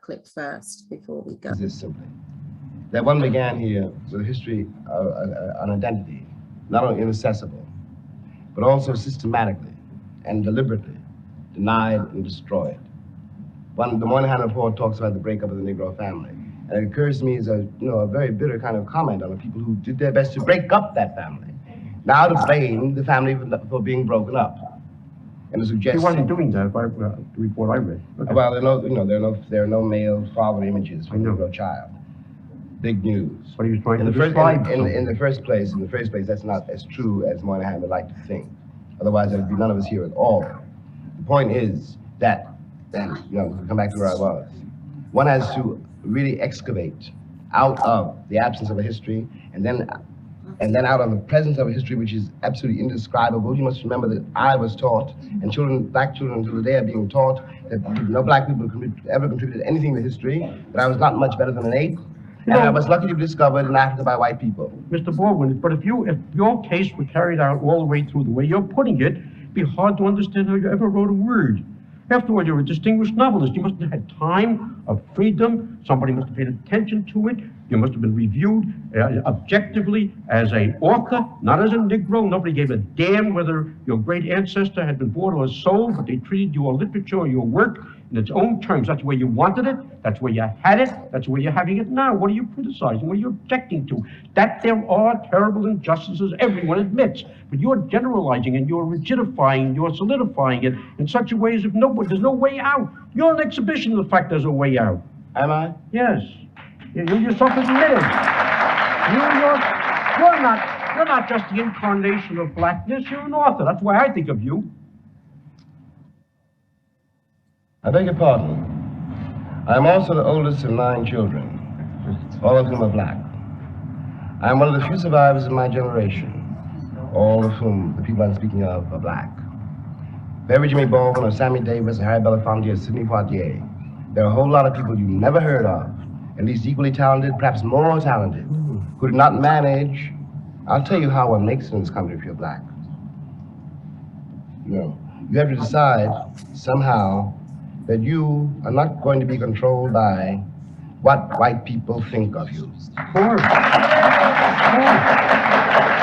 clip first before we go.
This simply, that one began here with a history of an identity, not only inaccessible, but also systematically and deliberately denied, and destroyed. The Moynihan Report talks about the breakup of the Negro family. And it occurs to me as a very bitter kind of comment on the people who did their best to break up that family. Now to blame the family for being broken up. And to suggest
He wasn't doing that, by the report I read. Okay.
well, there are no male father images for the Negro child. Big news.
But he was trying
In
to
the first,
describe
in the first place, that's not as true as Moynihan would like to think. Otherwise, there would be none of us here at all. The point is that, then, come back to where I was. One has to really excavate out of the absence of a history, and then out of the presence of a history which is absolutely indescribable. You must remember that I was taught, and black children until today are being taught, that no black people ever contributed anything to history, that I was not much better than an ape, and I was lucky to be discovered in Africa by white people.
Mr. Baldwin, but if your case were carried out all the way through the way you're putting it, it'd be hard to understand how you ever wrote a word. After all, you're a distinguished novelist. You must have had time of freedom. Somebody must have paid attention to it. You must have been reviewed objectively as an author, not as a Negro. Nobody gave a damn whether your great ancestor had been born or sold, but they treated your literature or your work in its own terms. That's where you wanted it. That's where you had it. That's where you're having it now. What are you criticizing? What are you objecting to? That there are terrible injustices, everyone admits. But you're generalizing and you're rigidifying, you're solidifying it in such a way as if there's no way out. You're an exhibition of the fact there's a way out.
Am I?
Yes. You yourself admitted. You're not just the incarnation of blackness, you're an author. That's why I think of you.
I beg your pardon. I am also the oldest of 9 children, all of whom are black. I am one of the few survivors of my generation, all of whom the people I'm speaking of are black. Very Jimmy Baldwin or Sammy Davis or Harry Belafonte or Sidney Poitier. There are a whole lot of people you never heard of, at least equally talented, perhaps more talented, who did not manage. I'll tell you how one makes it in this country if you're black. You have to decide somehow that you are not going to be controlled by what white people think of you.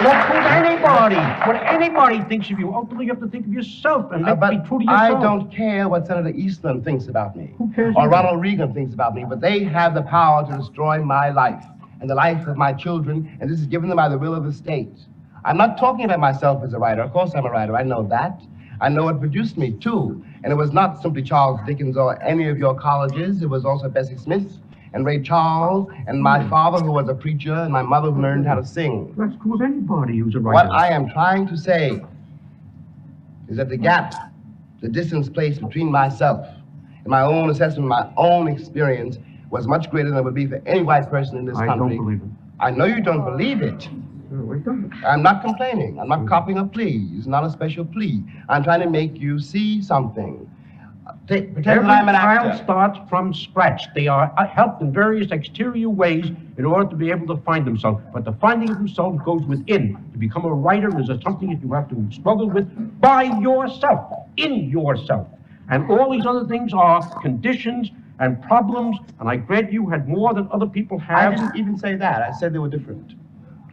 What anybody, what anybody thinks of you, ultimately you have to think of yourself and be true to yourself.
I don't care what Senator Eastland thinks about me.
Who cares?
Or Ronald Reagan thinks about me, but they have the power to destroy my life and the life of my children, and this is given them by the will of the state. I'm not talking about myself as a writer. Of course I'm a writer, I know that. I know what produced me too. And it was not simply Charles Dickens or any of your colleges, it was also Bessie Smith and Ray Charles, and my father who was a preacher, and my mother who learned how to sing.
That's true of anybody who's a writer.
What I am trying to say is that the gap, the distance placed between myself and my own assessment, my own experience, was much greater than it would be for any white person in this country.
I don't believe it.
I know you don't believe it. I'm not complaining. I'm not copying a plea. It's not a special plea. I'm trying to make you see something. Pretend
Every
that I'm an
child
actor.
starts from scratch. They are helped in various exterior ways in order to be able to find themselves. But the finding of themselves goes within. To become a writer is something that you have to struggle with by yourself, in yourself. And all these other things are conditions and problems, and I grant you had more than other people have.
I didn't even say that. I said they were different.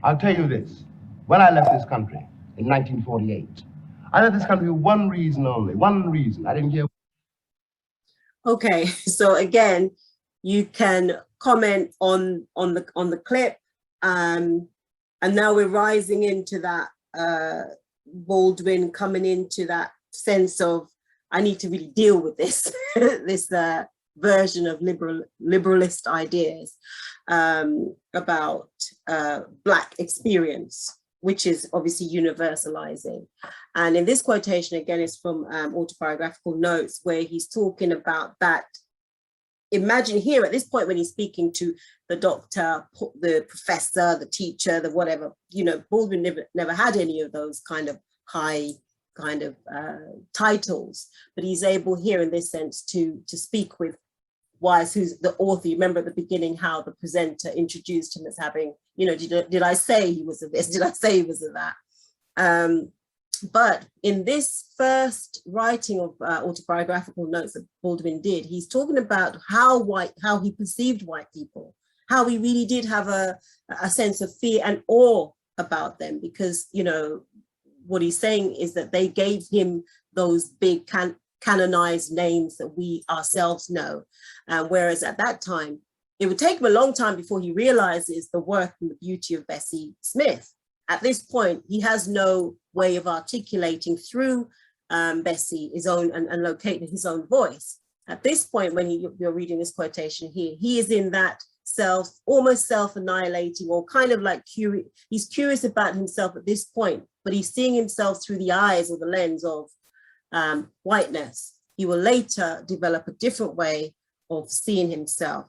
I'll tell you this. When I left this country in 1948, I left this country for one reason only. One reason. I didn't care.
Okay, so again, you can comment on the clip, and now we're rising into that Baldwin coming into that sense of I need to really deal with this this version of liberalist ideas about Black experience, which is obviously universalizing. And in this quotation, again, is from Autobiographical Notes, where he's talking about that. Imagine here at this point when he's speaking to the doctor, the professor, the teacher, the whatever, Baldwin never had any of those kind of high titles, but he's able here in this sense to speak with Wise, who's the author. You remember at the beginning how the presenter introduced him as having, did I say he was of this? Did I say he was of that? But in this first writing of Autobiographical Notes that Baldwin did, he's talking about how he perceived white people, how he really did have a sense of fear and awe about them, because, what he's saying is that they gave him those big canonized names that we ourselves know. Whereas at that time, it would take him a long time before he realizes the worth and the beauty of Bessie Smith. At this point, he has no way of articulating through Bessie his own and locating his own voice. At this point, when you're reading this quotation here, he is in that almost self-annihilating, or kind of like he's curious about himself at this point, but he's seeing himself through the eyes or the lens of whiteness. He will later develop a different way of seeing himself.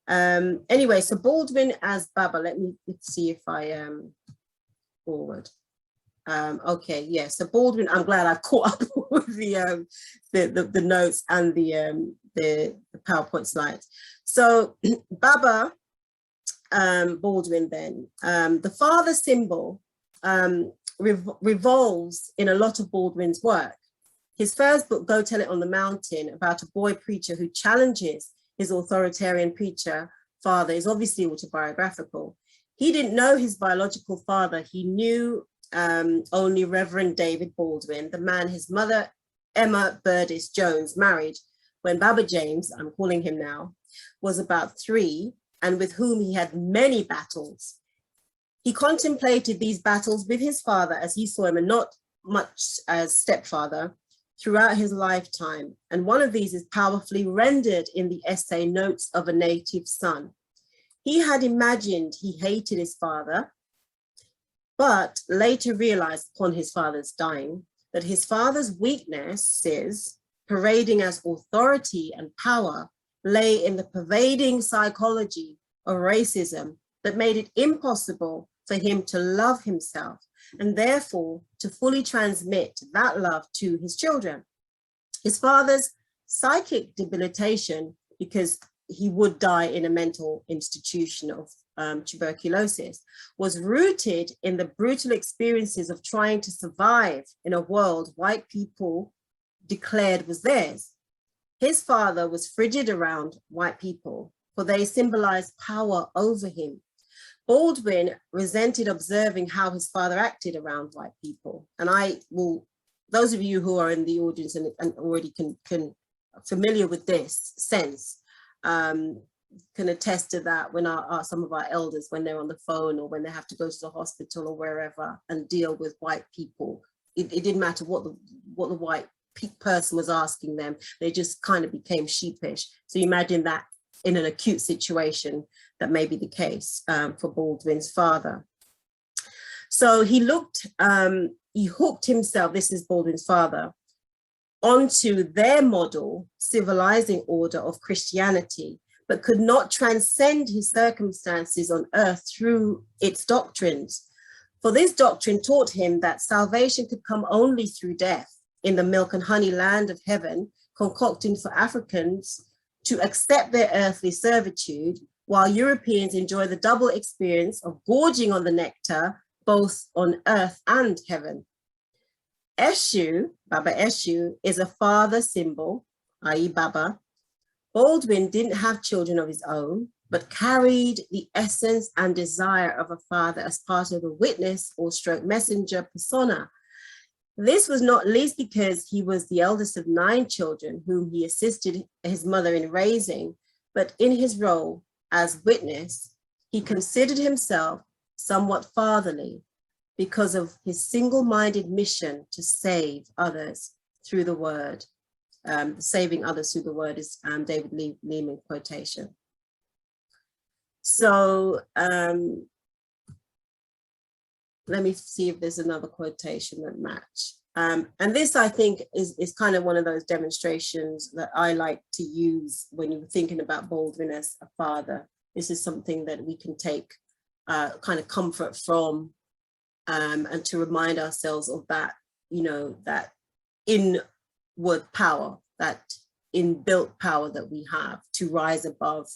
Anyway, so Baldwin as Baba, let's see if I forward. Okay, yeah, so Baldwin, I'm glad I caught up with the notes and the PowerPoint slides. So Baba Baldwin then, the father symbol revolves in a lot of Baldwin's work. His first book, Go Tell It on the Mountain, about a boy preacher who challenges his authoritarian preacher father, is obviously autobiographical. He didn't know his biological father. He knew only Reverend David Baldwin, the man his mother, Emma Burdis Jones, married when Baba James, I'm calling him now, was about 3, and with whom he had many battles. He contemplated these battles with his father as he saw him, and not much as stepfather, throughout his lifetime. And one of these is powerfully rendered in the essay Notes of a Native Son. He had imagined he hated his father, but later realized upon his father's dying that his father's weaknesses, parading as authority and power, lay in the pervading psychology of racism that made it impossible for him to love himself, and therefore to fully transmit that love to his children. His father's psychic debilitation, because he would die in a mental institution of tuberculosis, was rooted in the brutal experiences of trying to survive in a world white people declared was theirs. His father was frigid around white people, for they symbolized power over him. Baldwin resented observing how his father acted around white people. And I will, those of you who are in the audience and already can familiar with this sense, can attest to that when some of our elders, when they're on the phone or when they have to go to the hospital or wherever and deal with white people, it didn't matter what the white person was asking them, they just kind of became sheepish. So you imagine that in an acute situation, that may be the case for Baldwin's father. So he hooked himself, this is Baldwin's father, onto their model civilizing order of Christianity, but could not transcend his circumstances on earth through its doctrines. For this doctrine taught him that salvation could come only through death in the milk and honey land of heaven, concocting for Africans to accept their earthly servitude, while Europeans enjoy the double experience of gorging on the nectar, both on earth and heaven. Eshu, Baba Eshu, is a father symbol, i.e. Baba. Baldwin didn't have children of his own, but carried the essence and desire of a father as part of the witness or stroke messenger persona. This was not least because he was the eldest of 9 children whom he assisted his mother in raising, but in his role as witness, he considered himself somewhat fatherly because of his single-minded mission to save others through the word. Saving others through the word is David Lehman quotation. So let me see if there's another quotation that match. And this, I think, is kind of one of those demonstrations that I like to use when you're thinking about Baldwin as a father. This is something that we can take kind of comfort from, and to remind ourselves of that, that inward power, that inbuilt power that we have to rise above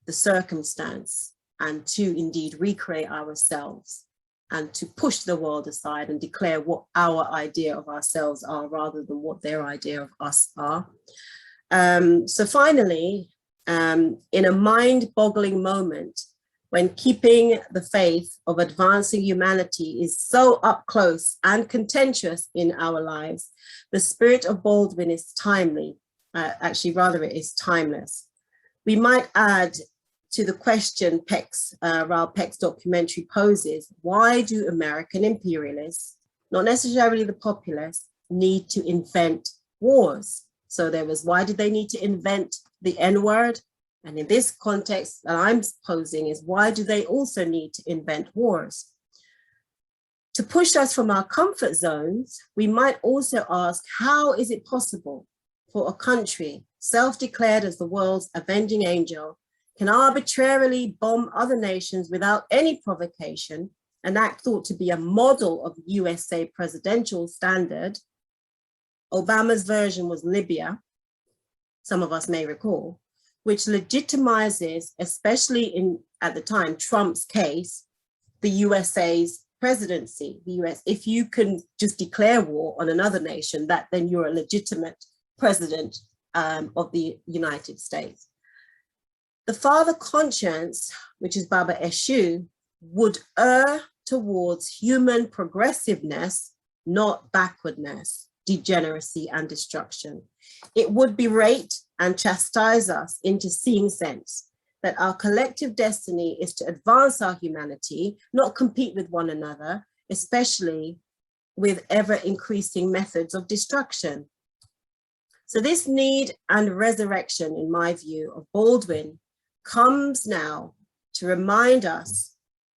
the circumstance and to indeed recreate ourselves and to push the world aside and declare what our idea of ourselves are rather than what their idea of us are. So finally, in a mind-boggling moment, when keeping the faith of advancing humanity is so up close and contentious in our lives, the spirit of Baldwin is timely. Actually, rather, it is timeless. We might add to the question Raoul Peck's documentary poses: why do American imperialists, not necessarily the populace, need to invent wars? So there was, why did they need to invent the N-word? And in this context that I'm posing is, why do they also need to invent wars? To push us from our comfort zones, we might also ask, how is it possible for a country self-declared as the world's avenging angel can arbitrarily bomb other nations without any provocation, an act thought to be a model of USA presidential standard? Obama's version was Libya, some of us may recall, which legitimizes, especially at the time, Trump's case, the USA's presidency. The US, if you can just declare war on another nation, then you're a legitimate president of the United States. The father conscience, which is Baba Eshu, would err towards human progressiveness, not backwardness, degeneracy, and destruction. It would berate and chastise us into seeing sense that our collective destiny is to advance our humanity, not compete with one another, especially with ever increasing methods of destruction. So this need and resurrection, in my view, of Baldwin comes now to remind us,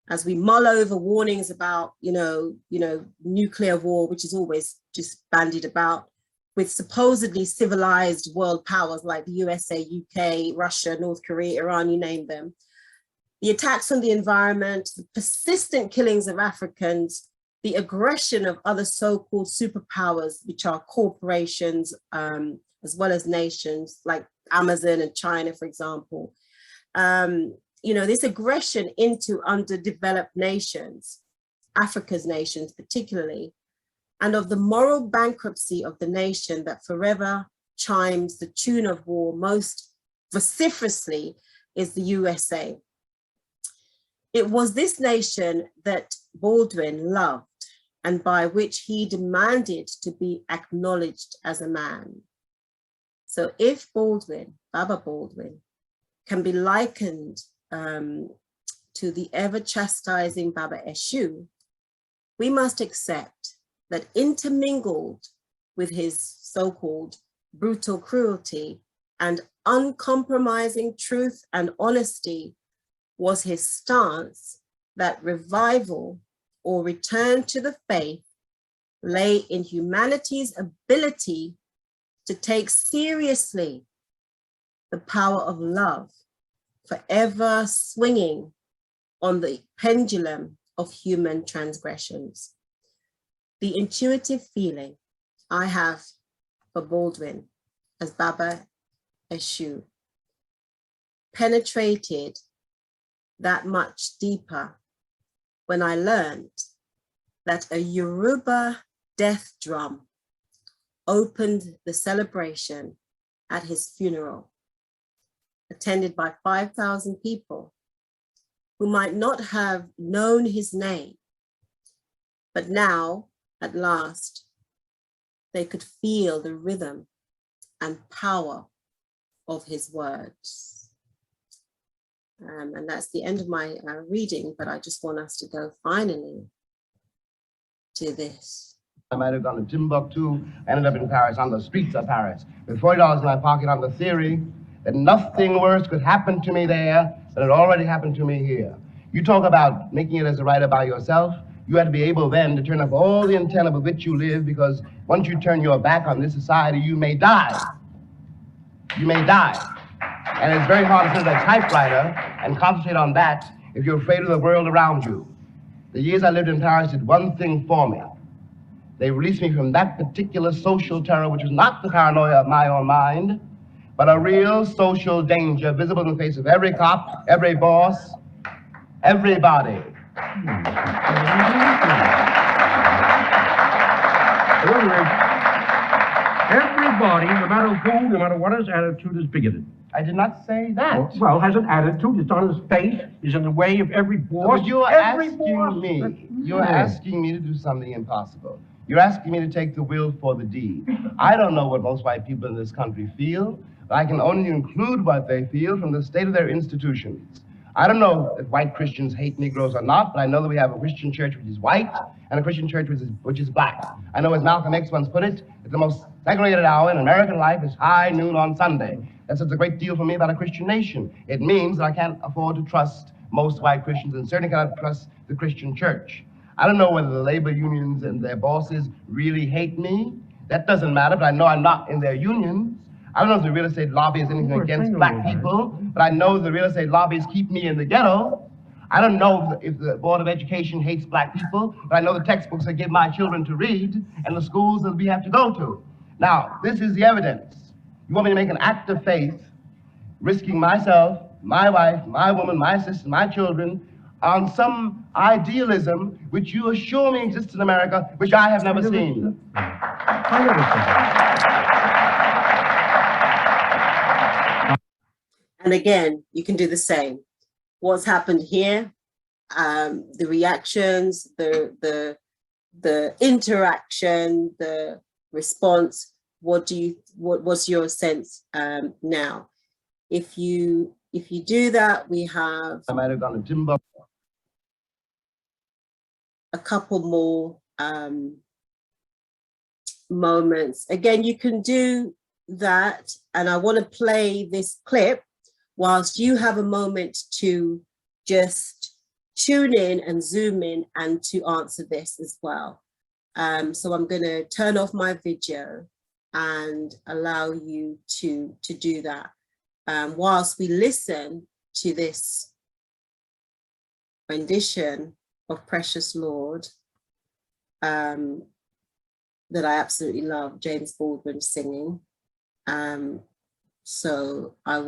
as we mull over warnings about, nuclear war, which is always just bandied about, with supposedly civilized world powers like the USA, UK, Russia, North Korea, Iran, you name them. The attacks on the environment, the persistent killings of Africans, the aggression of other so-called superpowers, which are corporations, as well as nations like Amazon and China, for example. This aggression into underdeveloped nations, Africa's nations particularly, and of the moral bankruptcy of the nation that forever chimes the tune of war most vociferously is the USA. It was this nation that Baldwin loved and by which he demanded to be acknowledged as a man. So if Baldwin, Baba Baldwin, can be likened to the ever-chastising Baba Eshu, we must accept that intermingled with his so-called brutal cruelty and uncompromising truth and honesty was his stance that revival or return to the faith lay in humanity's ability to take seriously the power of love, forever swinging on the pendulum of human transgressions. The intuitive feeling I have for Baldwin as Baba Eshu penetrated that much deeper when I learned that a Yoruba death drum opened the celebration at his funeral, attended by 5,000 people who might not have known his name, but now, at last, they could feel the rhythm and power of his words. And that's the end of my reading, but I just want us to go finally to this.
I might have gone to Timbuktu, ended up in Paris, on the streets of Paris, with $40 in my pocket on the theory that nothing worse could happen to me there than it already happened to me here. You talk about making it as a writer by yourself. You have to be able then to turn off all the antenna with which you live, because once you turn your back on this society, you may die. You may die. And it's very hard to sit at a typewriter and concentrate on that if you're afraid of the world around you. The years I lived in Paris did one thing for me. They released me from that particular social terror, which was not the paranoia of my own mind, but a real social danger visible in the face of every cop, every boss, everybody.
At any rate, everybody, no matter who, no matter what his attitude, is bigoted.
I did not say that.
Well, has an attitude. It's on his face. He's in the way of every boss.
But you're
every
asking
boss.
me. You're asking me to do something impossible. You're asking me to take the will for the deed. I don't know what most white people in this country feel, but I can only include what they feel from the state of their institutions. I don't know if white Christians hate Negroes or not, but I know that we have a Christian church which is white and a Christian church which is black. I know, as Malcolm X once put it, that the most segregated hour in American life is high noon on Sunday. That says a great deal for me about a Christian nation. It means that I can't afford to trust most white Christians and certainly cannot trust the Christian church. I don't know whether the labor unions and their bosses really hate me. That doesn't matter, but I know I'm not in their unions. I don't know if the real estate lobby is anything against black people, but I know the real estate lobbies keep me in the ghetto. I don't know if the Board of Education hates black people, but I know the textbooks they give my children to read and the schools that we have to go to. Now, this is the evidence. You want me to make an act of faith, risking myself, my wife, my woman, my sister, my children, on some idealism which you assure me exists in America, which I have never seen.
I never said that.
And again, you can do the same. What's happened here, the reactions, the interaction, the response. What's your sense now? If you do that, we have
I might have gone to Timbuktu.
a couple more moments. Again, you can do that, and I want to play this clip whilst you have a moment to just tune in and zoom in and to answer this as well. So I'm going to turn off my video and allow you to do that whilst we listen to this rendition of Precious Lord that I absolutely love, James Baldwin singing. So I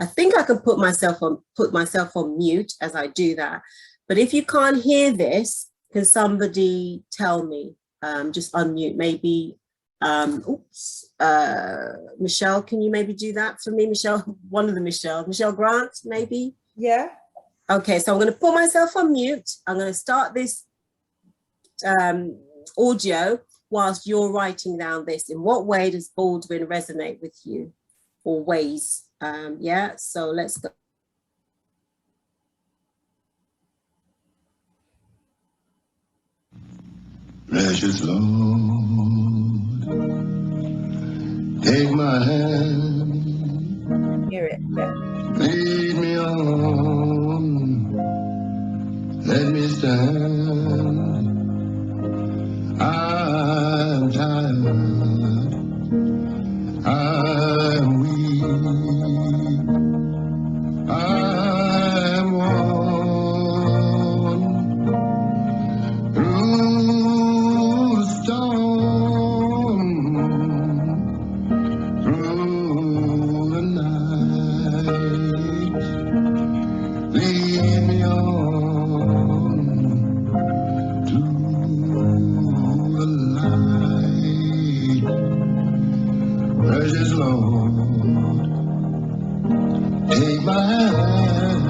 think I can put myself on mute as I do that. But if you can't hear this, can somebody tell me? Just unmute, maybe. Michelle, can you maybe do that for me? Michelle, one of the Michelle Grant, maybe?
Yeah.
Okay, so I'm going to put myself on mute. I'm going to start this audio whilst you're writing down this. In what way does Baldwin resonate with you? Or ways? Yeah, so let's go.
Precious Lord, take my hand,
Hear it. Yeah.
lead me on, let me stand. I'm tired, I'm weak, I'm worn through the storm, through the night. Lead me on to the light. Precious Lord, take my hand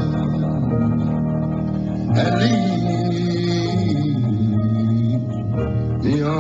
and lead me on.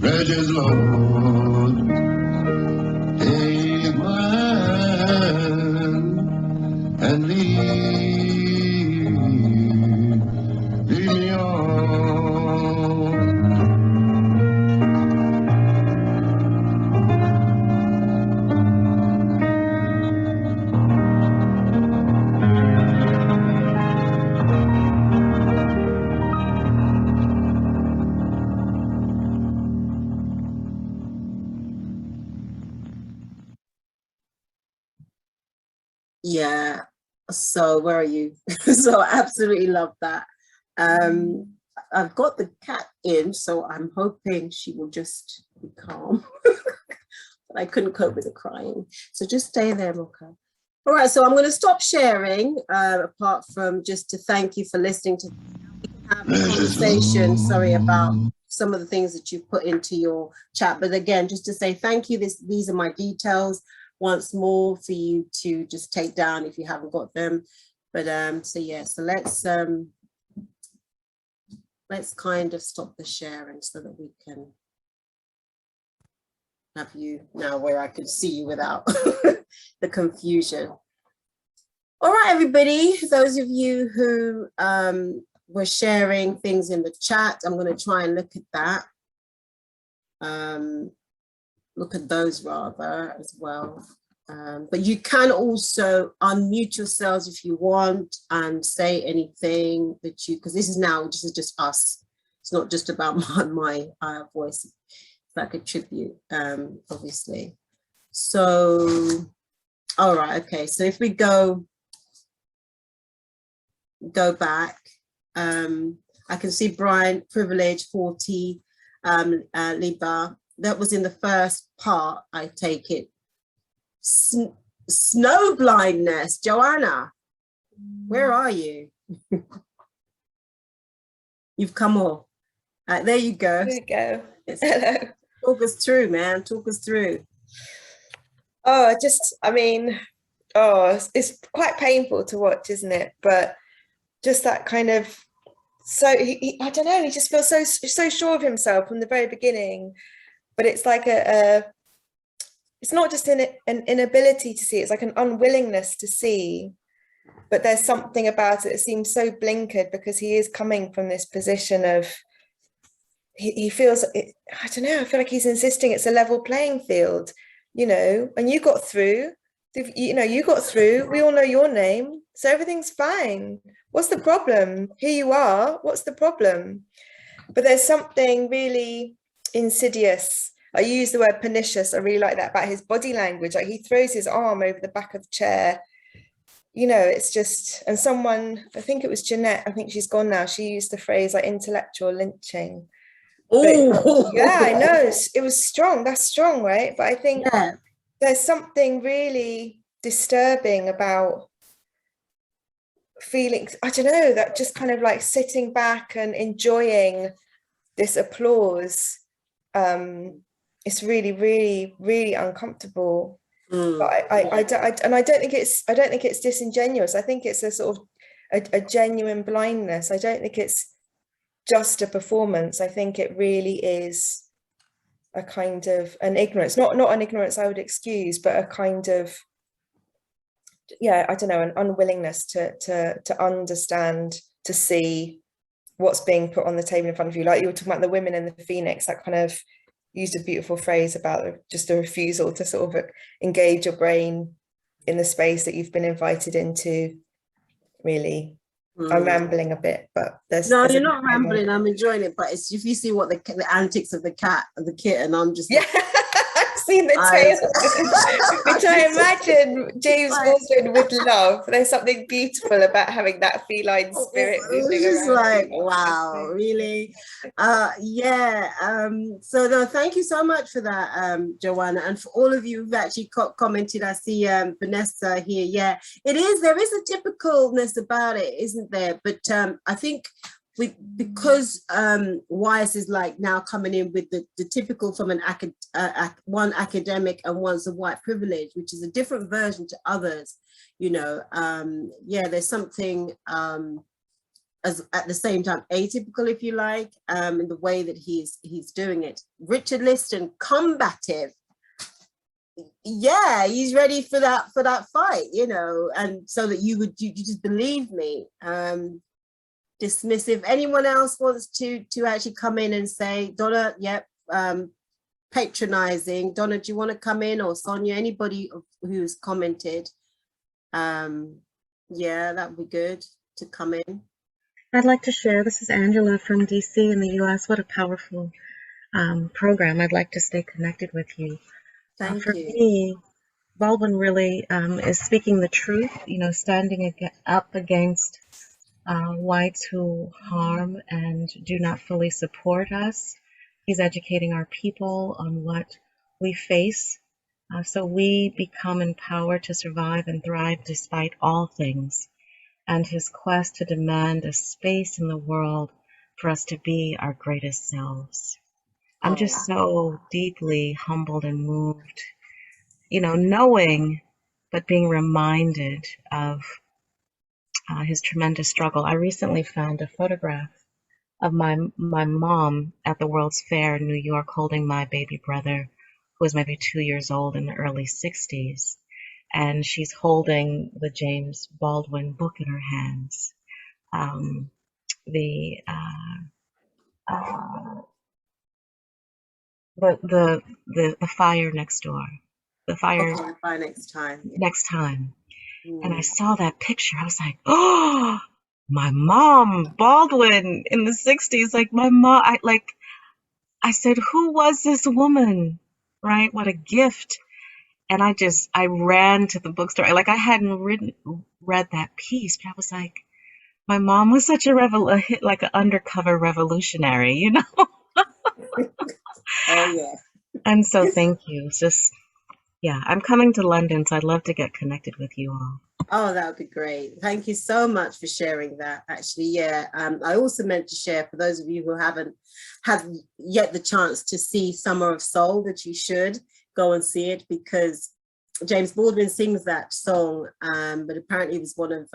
Precious Lord, take my hand and lead me on.
Yeah, So where are you? So I absolutely love that. I've got the cat in, so I'm hoping she will just be calm. But I couldn't cope with the crying. So just stay there, Mocha. All right, so I'm going to stop sharing, apart from just to thank you for listening to have a conversation, sorry, about some of the things that you put into your chat. But again, just to say thank you, these are my details once more for you to just take down if you haven't got them. But so yeah, so let's kind of stop the sharing so that we can have you now where I can see you without the confusion. All right, everybody, those of you who were sharing things in the chat, I'm going to try and look at that. Look at those rather as well. But you can also unmute yourselves if you want and say anything that you, because this is just us. It's not just about my voice. It's like a tribute, obviously. So, all right, okay. So if we go back, I can see Brian, privilege 40, Legba. That was in the first part, I take it. Snow blindness, Joanna, where are you? You've come off. There you go.
There you go. Hello.
Talk us through, man. Talk us through.
Oh, I mean, it's quite painful to watch, isn't it? But just that kind of, I don't know, he just feels so sure of himself from the very beginning. But it's like it's not just an inability to see, it's like an unwillingness to see. But there's something about it that seems so blinkered because he is coming from this position of, he feels, I don't know, I feel like he's insisting it's a level playing field, you know, and you got through, you got through, we all know your name, so everything's fine. What's the problem? Here you are, what's the problem? But there's something really insidious. I use the word pernicious. I really like that about his body language. Like he throws his arm over the back of the chair. You know, it's just, and someone, I think it was Jeanette, I think she's gone now. She used the phrase like intellectual lynching.
Oh,
yeah, I know. It was strong. That's strong, right? But I think there's something really disturbing about feelings, I don't know, that just kind of like sitting back and enjoying this applause. It's really, really, really uncomfortable. But I don't think it's disingenuous. I think it's a sort of a genuine blindness. I don't think it's just a performance. I think it really is a kind of an ignorance, not an ignorance I would excuse, but a kind of, yeah, I don't know, an unwillingness to understand, to see what's being put on the table in front of you. Like you were talking about the women in the Phoenix, that kind of used a beautiful phrase about just a refusal to sort of engage your brain in the space that you've been invited into. Really, I'm rambling a bit, but there's
you're not rambling. I'm enjoying it. But it's, if you see what the antics of the cat and the kitten, I'm just
like, I've seen the tail, which I imagine James Baldwin would love. There's something beautiful about having that feline spirit.
It's just like, wow, really? Yeah. So no, thank you so much for that, Joanna, and for all of you who've actually commented. I see Vanessa here. Yeah, it is. There is a typicalness about it, isn't there? But I think because Wise is like now coming in with the typical from an one academic and one's a white privilege, which is a different version to others, you know. Yeah, there's something as at the same time atypical, if you like, in the way that he's doing it. Richard Liston, combative. Yeah, he's ready for that fight, you know, and so that you just believe me. Dismissive. Anyone else wants to actually come in and say, Donna, yep, patronizing. Donna, do you want to come in, or Sonia, anybody who's commented? Yeah, that would be good to come in.
I'd like to share. This is Angela from DC in the US. What a powerful program. I'd like to stay connected with you.
Thank
for
you.
Me, Baldwin really is speaking the truth, you know, standing up against whites who harm and do not fully support us. He's educating our people on what we face, so we become empowered to survive and thrive despite all things. And his quest to demand a space in the world for us to be our greatest selves. I'm just so deeply humbled and moved, you know, knowing, but being reminded of his tremendous struggle. I recently found a photograph of my mom at the World's Fair in New York holding my baby brother, who was maybe 2 years old in the early 60s. And she's holding the James Baldwin book in her hands. The fire next door, the fire
Okay, bye next time.
next time. And I
Mm.
saw that picture. I was like, oh, my mom, Baldwin in the 60s. Like my mom, I said, who was this woman? Right? What a gift. And I ran to the bookstore. Like I hadn't read that piece, but I was like, my mom was such a like an undercover revolutionary, you know?
Oh yeah.
And so thank you. It's just, yeah, I'm coming to London, so I'd love to get connected with you all.
Oh, that would be great. Thank you so much for sharing that. Actually, yeah. I also meant to share, for those of you who haven't had yet the chance to see Summer of Soul, that you should go and see it, because James Baldwin sings that song, but apparently it was one of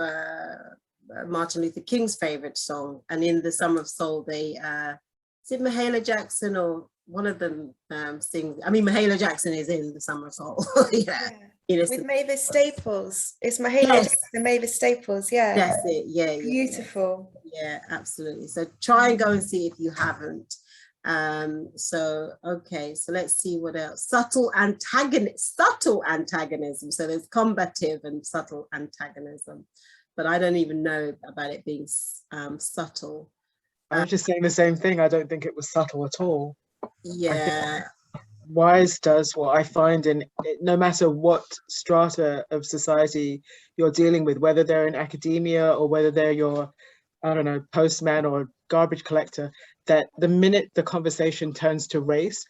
Martin Luther King's favorite song. And in the Summer of Soul, they is it Mahalia Jackson or one of them sings? I mean, Mahalia Jackson is in the Summer of Soul. Yeah.
With Mavis Staples. It's Mahalia
Yes.
Jackson, Mavis Staples, yeah.
That's it. Yeah.
Beautiful.
Yeah, absolutely. So try and go and see if you haven't. So okay, so let's see what else. Subtle antagonism. So there's combative and subtle antagonism, but I don't even know about it being subtle.
I was just saying the same thing. I don't think it was subtle at all.
Yeah.
Wise does what I find in no matter what strata of society you're dealing with, whether they're in academia or whether they're your, I don't know, postman or garbage collector, that the minute the conversation turns to race,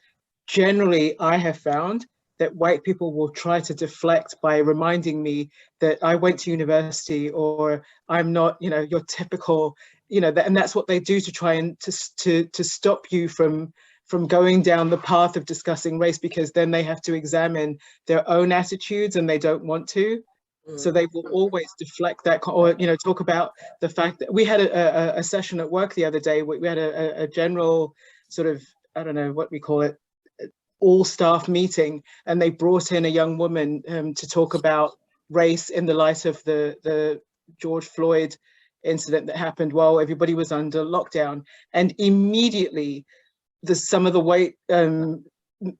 generally I have found that white people will try to deflect by reminding me that I went to university, or I'm not, you know, your typical, you know, and that's what they do to try and to stop you from going down the path of discussing race, because then they have to examine their own attitudes and they don't want to. So they will always deflect that, or, you know, talk about the fact that we had a session at work the other day. We had a general sort of, I don't know what we call it, all staff meeting, and they brought in a young woman to talk about race in the light of the George Floyd incident that happened while everybody was under lockdown. And immediately some of the white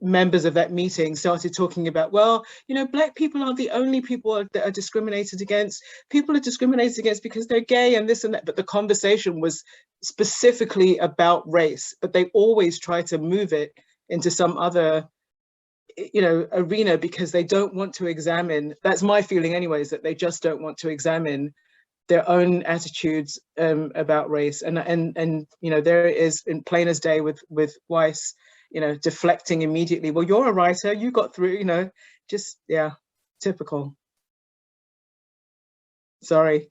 members of that meeting started talking about, well, you know, Black people aren't the only people that are discriminated against. People are discriminated against because they're gay and this and that. But the conversation was specifically about race, but they always try to move it into some other, you know, arena, because they don't want to examine, that's my feeling anyways, that they just don't want to examine their own attitudes about race. And you know, there it is in plain as day with Weiss, you know, deflecting immediately. Well, you're a writer, you got through, you know, just, yeah, typical. Sorry.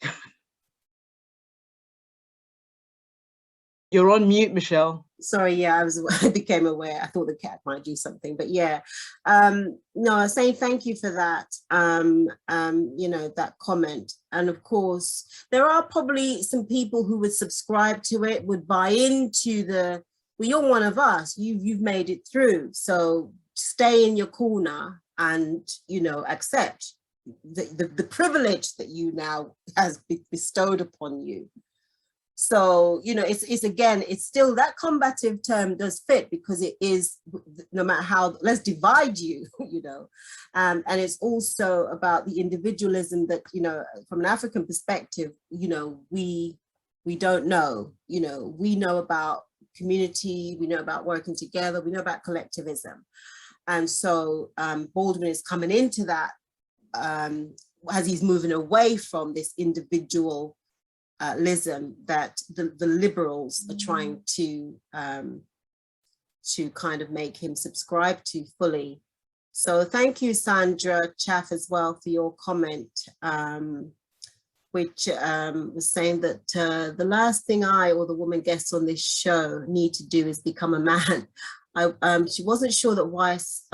You're on mute, Michelle.
Sorry, yeah, I became aware. I thought the cat might do something, but yeah. No, I was saying thank you for that, you know, that comment. And of course, there are probably some people who would subscribe to it, would buy into the, well, you're one of us, you've made it through. So stay in your corner and, you know, accept the privilege that you now has been bestowed upon you. So, you know, it's again, it's still, that combative term does fit, because it is, no matter how, let's divide you, you know, and it's also about the individualism that, you know, from an African perspective, you know, we don't know, you know, we know about community, we know about working together, we know about collectivism. And so Baldwin is coming into that as he's moving away from this individualism that the liberals are trying to kind of make him subscribe to fully. So thank you, Sandra Chaff, as well, for your comment, which was saying that the last thing I or the woman guests on this show need to do is become a man. She wasn't sure that Weiss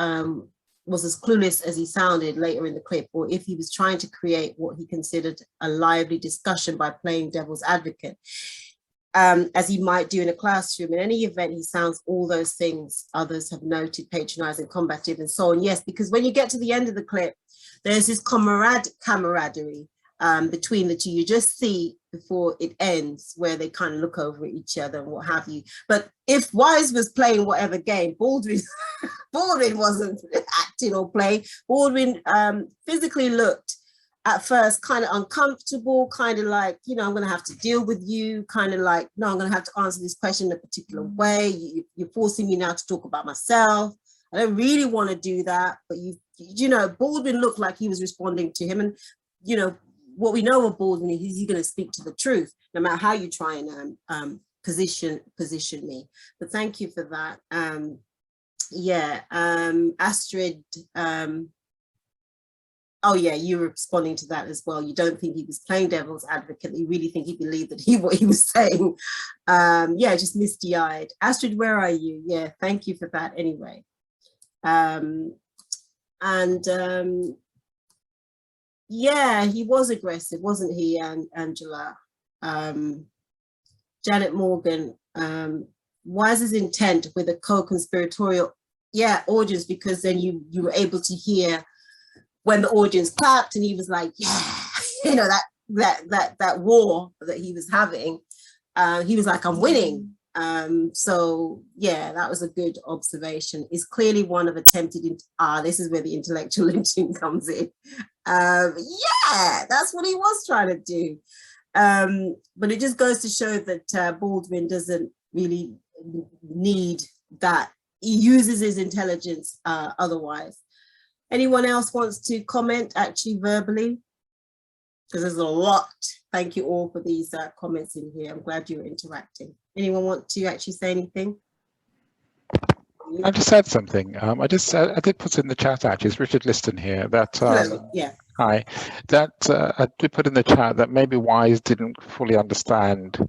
was as clueless as he sounded later in the clip, or if he was trying to create what he considered a lively discussion by playing devil's advocate, as he might do in a classroom. In any event, he sounds all those things others have noted: patronizing, combative, and so on. Yes, because when you get to the end of the clip, there's this camaraderie between the two. You just see before it ends where they kind of look over at each other and what have you. But if Wise was playing whatever game, Baldwin wasn't acting or playing. Baldwin physically looked at first kind of uncomfortable, kind of like, you know, I'm going to have to deal with you, kind of like, no, I'm going to have to answer this question in a particular way. You're forcing me now to talk about myself. I don't really want to do that. But you know, Baldwin looked like he was responding to him. And, you know, what we know of Baldwin is he's going to speak to the truth, no matter how you try and position me. But thank you for that. Astrid, oh yeah, you were responding to that as well. You don't think he was playing devil's advocate. You really think he believed that what he was saying. Yeah, just misty-eyed. Astrid, where are you? Yeah, thank you for that anyway. Yeah, he was aggressive, wasn't he, Angela? Janet Morgan, Wise's intent with a co-conspiratorial, audience, because then you were able to hear when the audience clapped and he was like, yeah, you know, that war that he was having, he was like, I'm winning. So yeah, that was a good observation. It's clearly one of attempted, this is where the intellectual lynching comes in. Yeah, that's what he was trying to do. But it just goes to show that Baldwin doesn't really need that. He uses his intelligence otherwise. Anyone else wants to comment actually verbally? Because there's a lot. Thank you all for these comments in here. I'm glad you're interacting. Anyone want to actually say anything?
I just said something. I did put in the chat actually. It's Richard Liston here. That
yeah.
Hi. That I did put in the chat that maybe Wise didn't fully understand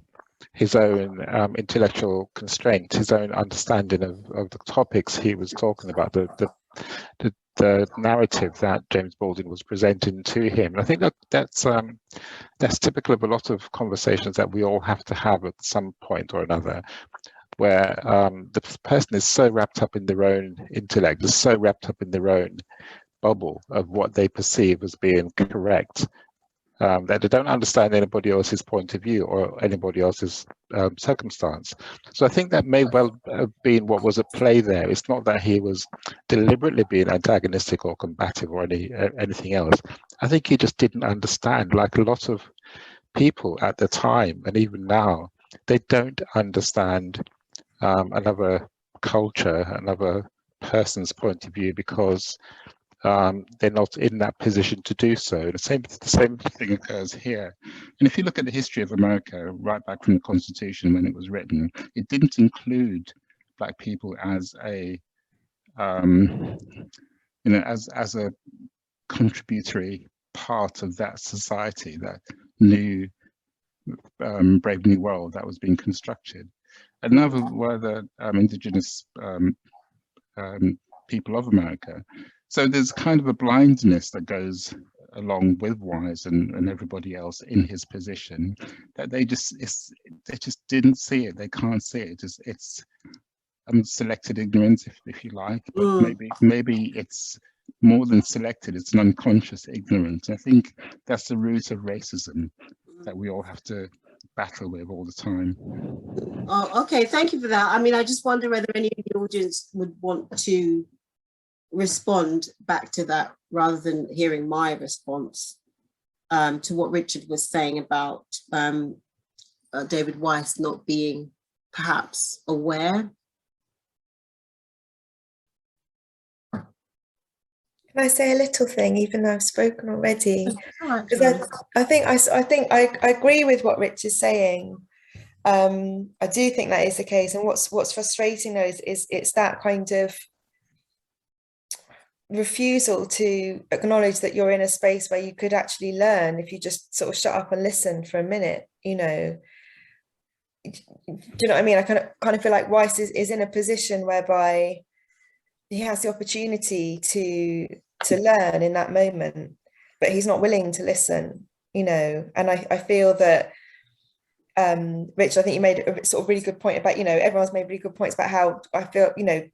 his own intellectual constraints, his own understanding of the topics he was talking about, the narrative that James Baldwin was presenting to him. And I think that's typical of a lot of conversations that we all have to have at some point or another, where the person is so wrapped up in their own intellect, is so wrapped up in their own bubble of what they perceive as being correct, that they don't understand anybody else's point of view or anybody else's circumstance. So I think that may well have been what was at play there. It's not that he was deliberately being antagonistic or combative or anything else. I think he just didn't understand, like a lot of people at the time and even now, they don't understand another culture, another person's point of view, because they're not in that position to do so. The same thing occurs here. And if you look at the history of America, right back from the Constitution when it was written, it didn't include Black people as a, as a contributory part of that society, that new brave new world that was being constructed. Another were the indigenous people of America. So there's kind of a blindness that goes along with Wise and everybody else in his position, that they just didn't see it. They can't see it. It's selected ignorance, if you like, but maybe it's more than selected. It's an unconscious ignorance. I think that's the root of racism that we all have to battle with all the time.
Oh, okay, thank you for that. I mean, I just wonder whether any of the audience would want to respond back to that rather than hearing my response to what Richard was saying about David Weiss not being perhaps aware.
Can I say a little thing, even though I've spoken already?
All right,
Because
Joanna.
I think I agree with what Rich is saying. I do think that is the case, and what's frustrating though is it's that kind of refusal to acknowledge that you're in a space where you could actually learn if you just sort of shut up and listen for a minute. You know, do you know what I mean? I kind of feel like Weiss is in a position whereby he has the opportunity to learn in that moment, but he's not willing to listen. You know, and I feel that. Rich, I think you made a sort of really good point about, you know, everyone's made really good points about how I feel, you know,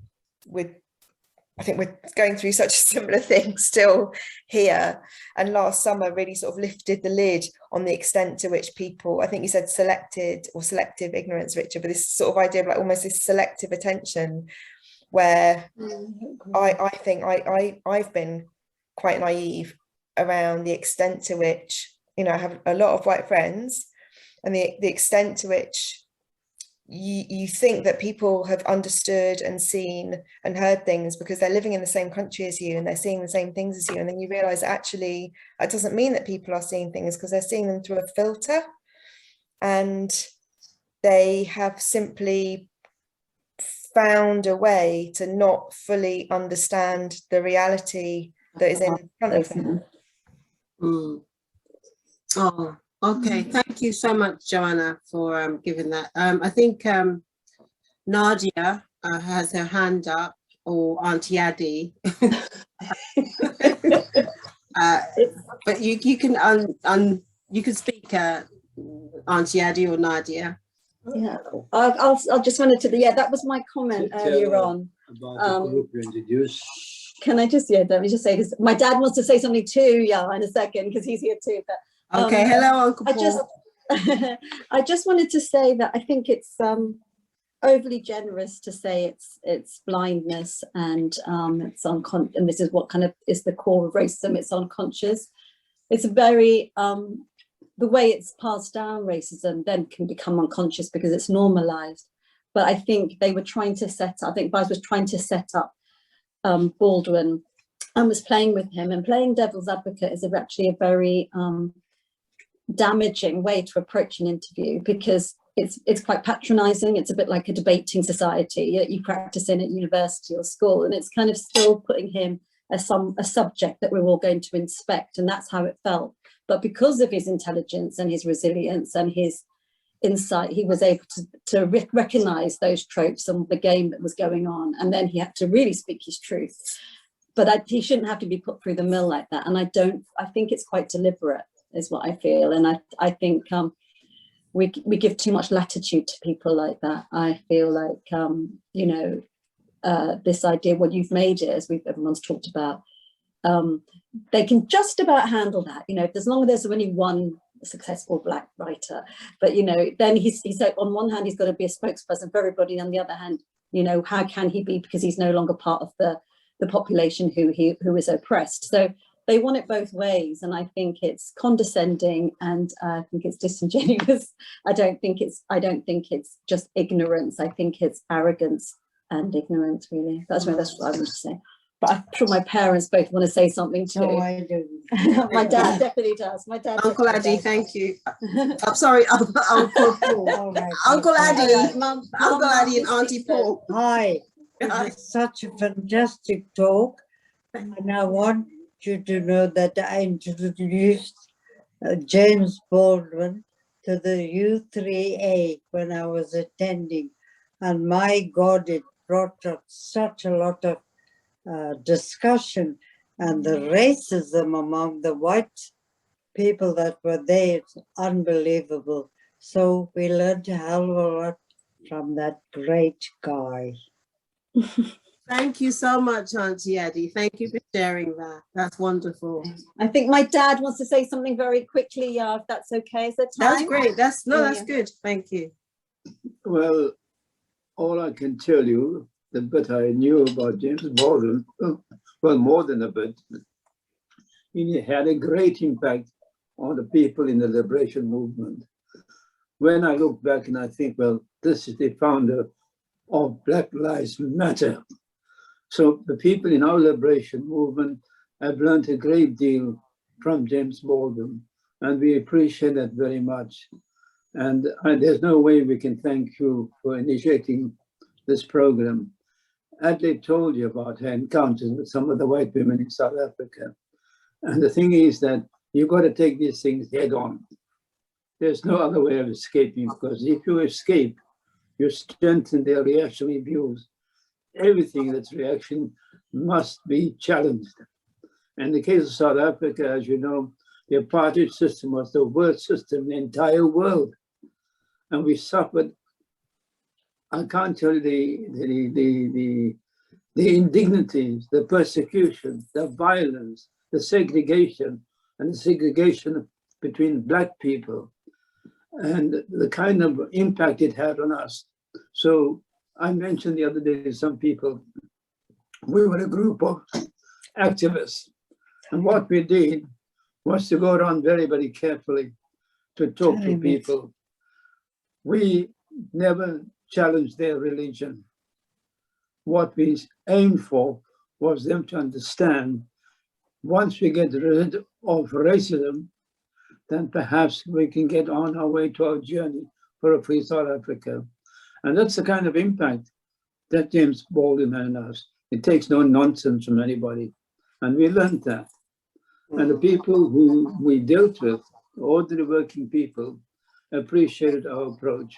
I think we're going through such a similar thing still here. And last summer really sort of lifted the lid on the extent to which people, I think you said selected or selective ignorance, Richard, but this sort of idea of like almost this selective attention where I think I've been quite naive around the extent to which, you know, I have a lot of white friends, and the extent to which you think that people have understood and seen and heard things because they're living in the same country as you and they're seeing the same things as you. And then you realize actually, that doesn't mean that people are seeing things because they're seeing them through a filter. And they have simply found a way to not fully understand the reality that is in front of them.
Oh, okay. Thank you so much, Joanna, for giving that. I think Nadia has her hand up, or Auntie Addie. But you can you can speak, Auntie Addie or Nadia.
Yeah, I just wanted to, yeah, that was my comment earlier on.
About the group you introduced.
Can I just, yeah, let me just say this. My dad wants to say something too, yeah, in a second, because he's here too. But,
okay, hello, Uncle Paul.
I just wanted to say that I think it's overly generous to say it's blindness and it's unconscious, and this is what kind of is the core of racism. It's unconscious. It's a very the way it's passed down, racism then can become unconscious because it's normalized. But I think they were trying to set up, I think Vice was trying to set up Baldwin and was playing with him, and playing devil's advocate is actually a very damaging way to approach an interview, because it's quite patronizing. It's a bit like a debating society you practice in at university or school, and it's kind of still putting him as a subject that we're all going to inspect, and that's how it felt. But because of his intelligence and his resilience and his insight, he was able to recognize those tropes and the game that was going on, and then he had to really speak his truth. But he shouldn't have to be put through the mill like that, and I think it's quite deliberate is what I feel. And I think we give too much latitude to people like that. I feel like you know, this idea, what you've made it, as everyone's talked about, they can just about handle that, you know, as long as there's only one successful Black writer. But you know, then he's like, on one hand he's got to be a spokesperson for everybody, on the other hand, you know, how can he be, because he's no longer part of the population who is oppressed. So they want it both ways, and I think it's condescending, and I think it's disingenuous. I don't think it's just ignorance. I think it's arrogance and ignorance, really. That's what I want to say. But I'm sure my parents both want to say something too.
No, I do.
My dad definitely does. My dad.
Uncle Addy, thank you. I'm sorry, Uncle Paul. Uncle Addy, Uncle Addy and Auntie Paul.
Hi. It was such a fantastic talk. And I want you to know that I introduced James Baldwin to the U3A when I was attending. And my God, it brought up such a lot of discussion, and the racism among the white people that were there, it's unbelievable. So we learned a hell of a lot from that great guy.
Thank you so much, Auntie Addie. Thank you for sharing that. That's wonderful.
I think my dad wants to say something very quickly, if that's okay. Is there time?
That's great. That's good. Thank you.
Well, all I can tell you, the bit I knew about James Baldwin, well, more than a bit, he had a great impact on the people in the liberation movement. When I look back and I think, well, this is the founder of Black Lives Matter. So the people in our liberation movement I've learned a great deal from James Baldwin, and we appreciate that very much. And there's no way we can thank you for initiating this program. Adelaide told you about her encounters with some of the white women in South Africa. And the thing is that you've got to take these things head on. There's no other way of escaping, because if you escape, you strengthen their reactionary views. Everything that's reaction must be challenged. In the case of South Africa, as you know, the apartheid system was the worst system in the entire world. And we suffered, I can't tell you the indignities, the persecution, the violence, the segregation, and the segregation between Black people, and the kind of impact it had on us. So I mentioned the other day, some people, we were a group of activists. And what we did was to go around very, very carefully to talk to people. We never challenged their religion. What we aimed for was them to understand, once we get rid of racism, then perhaps we can get on our way to our journey for a free South Africa. And that's the kind of impact that James Baldwin had on us. It takes no nonsense from anybody. And we learned that. And the people who we dealt with, ordinary working people, appreciated our approach.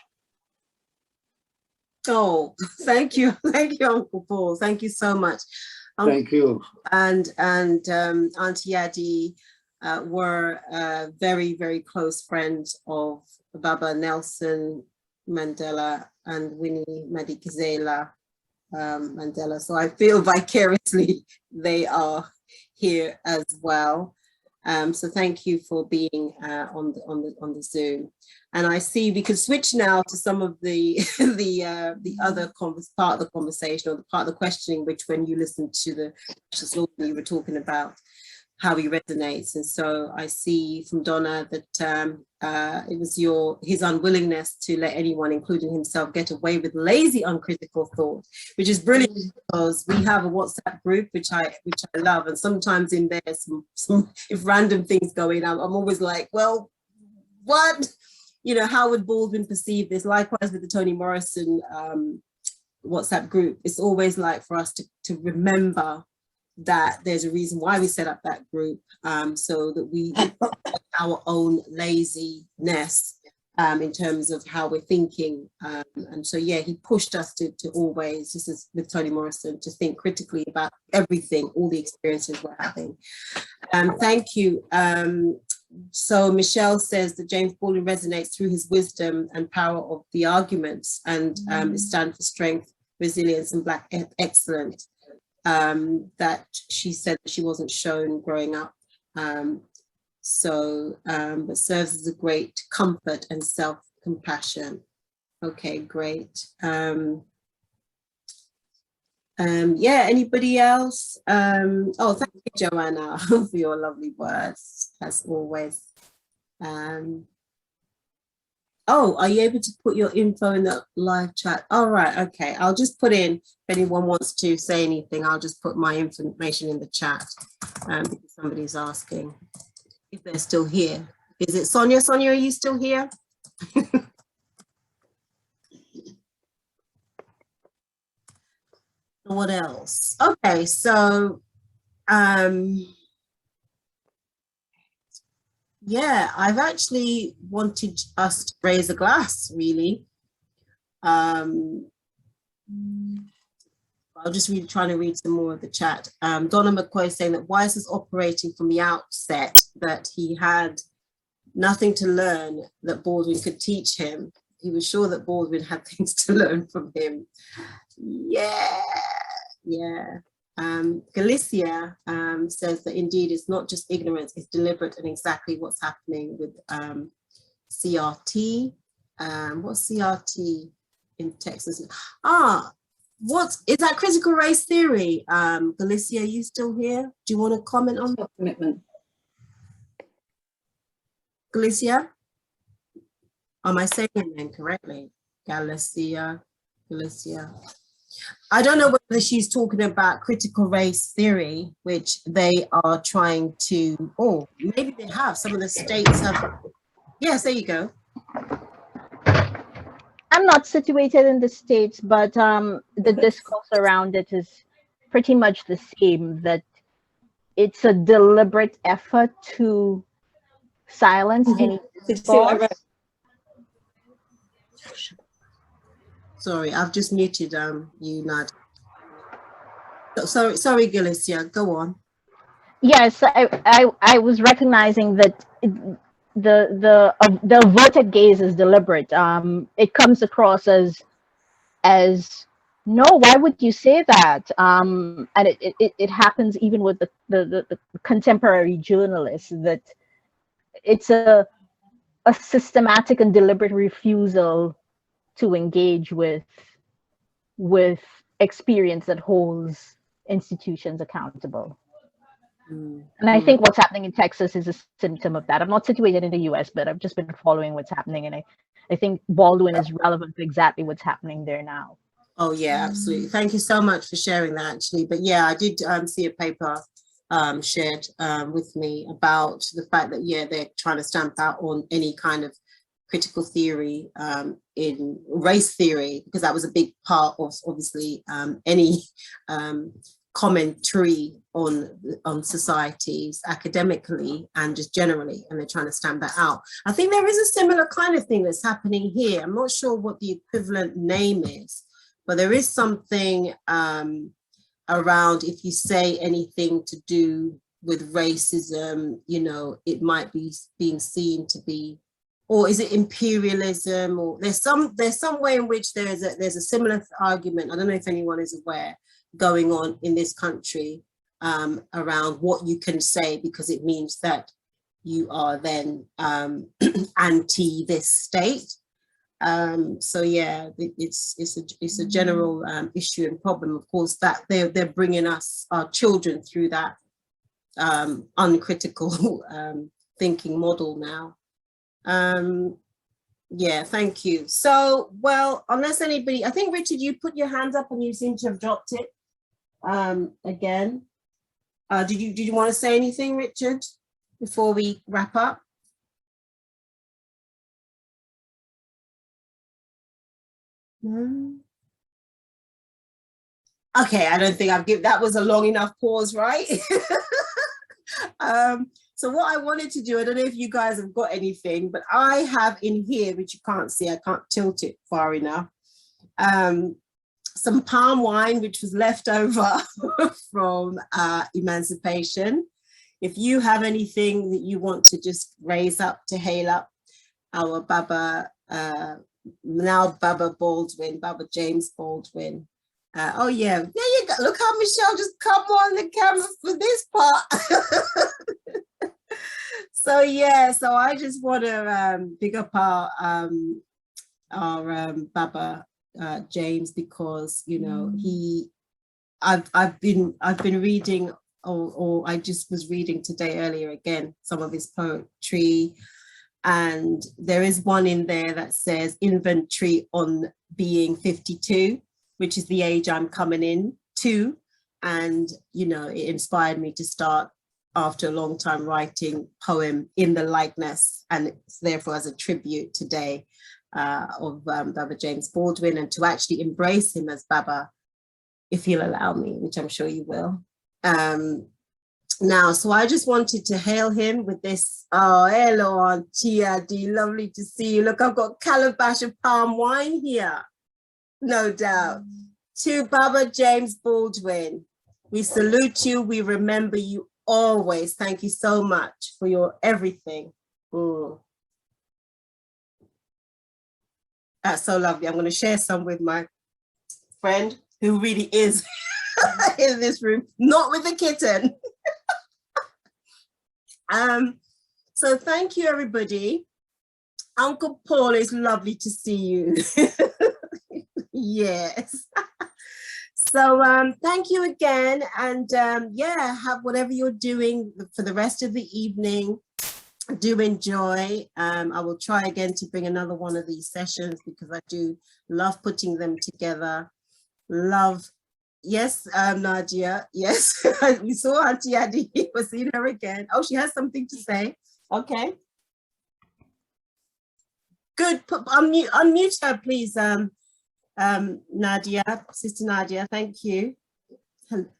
Oh, thank you. Thank you, Uncle Paul. Thank you so much.
Thank you.
And Auntie Yadi were very, very close friends of Baba Nelson Mandela and Winnie Madikizela Mandela. So I feel vicariously they are here as well. So thank you for being on the Zoom. And I see we could switch now to some of the other part of the conversation, or the part of the questioning, which when you listened to the law, you were talking about how he resonates. And so I see from Donna that it was his unwillingness to let anyone, including himself, get away with lazy, uncritical thought, which is brilliant, because we have a WhatsApp group, which I love. And sometimes in there, some if random things going on, I'm always like, well, what? You know, how would Baldwin perceive this? Likewise with the Toni Morrison WhatsApp group, it's always like for us to remember that there's a reason why we set up that group, so that we our own laziness in terms of how we're thinking. And so, yeah, he pushed us to always, just as with Toni Morrison, to think critically about everything, all the experiences we're having. Thank you. So Michelle says that James Baldwin resonates through his wisdom and power of the arguments, and it stands for strength, resilience, and Black excellence. That she said that she wasn't shown growing up, but serves as a great comfort and self-compassion. Okay, great. Yeah, anybody else? Oh, thank you, Joanna, for your lovely words, as always. Oh, are you able to put your info in the live chat? All right, okay. I'll just put in, if anyone wants to say anything, I'll just put my information in the chat, because somebody's asking if they're still here. Is it Sonia? Sonia, are you still here? What else? Okay, so yeah, I've actually wanted us to raise a glass, really. I'll just trying to read some more of the chat. Donna McCoy saying that Wise is operating from the outset, that he had nothing to learn that Baldwin could teach him. He was sure that Baldwin had things to learn from him. Yeah, yeah. Galicia says that indeed it's not just ignorance, it's deliberate and exactly what's happening with CRT. What's CRT in Texas? What is that? Critical race theory? Galicia, are you still here? Do you want to comment on that?
Commitment.
Galicia? Am I saying your name correctly? Galicia, Galicia. I don't know whether she's talking about critical race theory, which they are trying to, or maybe they have, some of the states have. Yes, there you go.
I'm not situated in the States, but the discourse around it is pretty much the same, that it's a deliberate effort to silence any discourse.
Sorry, I've just muted you, Nad. Sorry, Galicia, go on.
Yes, I was recognizing that the averted gaze is deliberate. It comes across as no, why would you say that? And it happens even with the contemporary journalists, that it's a systematic and deliberate refusal to engage with experience that holds institutions accountable. And I think what's happening in Texas is a symptom of that. I'm not situated in the US, but I've just been following what's happening. And I think Baldwin is relevant to exactly what's happening there now.
Oh, yeah, absolutely. Thank you so much for sharing that, actually. But yeah, I did see a paper shared with me about the fact that, yeah, they're trying to stamp out on any kind of critical theory in race theory, because that was a big part of, obviously, any commentary on societies academically and just generally, and they're trying to stamp that out. I think there is a similar kind of thing that's happening here. I'm not sure what the equivalent name is, but there is something around, if you say anything to do with racism, you know, it might be being seen to be, or is it imperialism, or there's some way in which there's a similar argument. I don't know if anyone is aware, going on in this country around what you can say, because it means that you are then anti this state. So yeah, it's a general issue and problem, of course, that they're bringing our children through that uncritical thinking model now. Yeah, thank you. So, well, unless anybody, I think, Richard, you put your hand up and you seem to have dropped it again. Did you want to say anything, Richard, before we wrap up? No. Okay, I don't think that was a long enough pause, right? So what I wanted to do, I don't know if you guys have got anything, but I have in here, which you can't see, I can't tilt it far enough, some palm wine, which was left over from emancipation. If you have anything that you want to just raise up to hail up our Baba, now Baba Baldwin, Baba James Baldwin. Oh yeah, there you go. Look how Michelle just come on the camera for this part. So yeah, so I just want to big up our Baba James, because, you know, I've been reading, or I just was reading today earlier again some of his poetry, and there is one in there that says inventory on being 52, which is the age I'm coming in to, and you know, it inspired me to start, after a long time, writing poem in the likeness, and it's therefore as a tribute today of Baba James Baldwin, and to actually embrace him as Baba, if you'll allow me, which I'm sure you will. Now, so I just wanted to hail him with this. Oh, hello, Auntie Adi, lovely to see you. Look, I've got a calabash of palm wine here, no doubt. To Baba James Baldwin, we salute you, we remember you always. Thank you so much for your everything. That's so lovely. I'm going to share some with my friend who really is in this room, not with the kitten. So thank you, everybody. Uncle Paul, it's lovely to see you. Yes. So thank you again, and yeah, have whatever you're doing for the rest of the evening. Do enjoy. I will try again to bring another one of these sessions, because I do love putting them together Love. Yes, Nadia. Yes, we saw Auntie Adi. We're seeing her again. Oh, she has something to say. Okay. Good. Unmute her, please. Nadia, Sister Nadia. Thank you.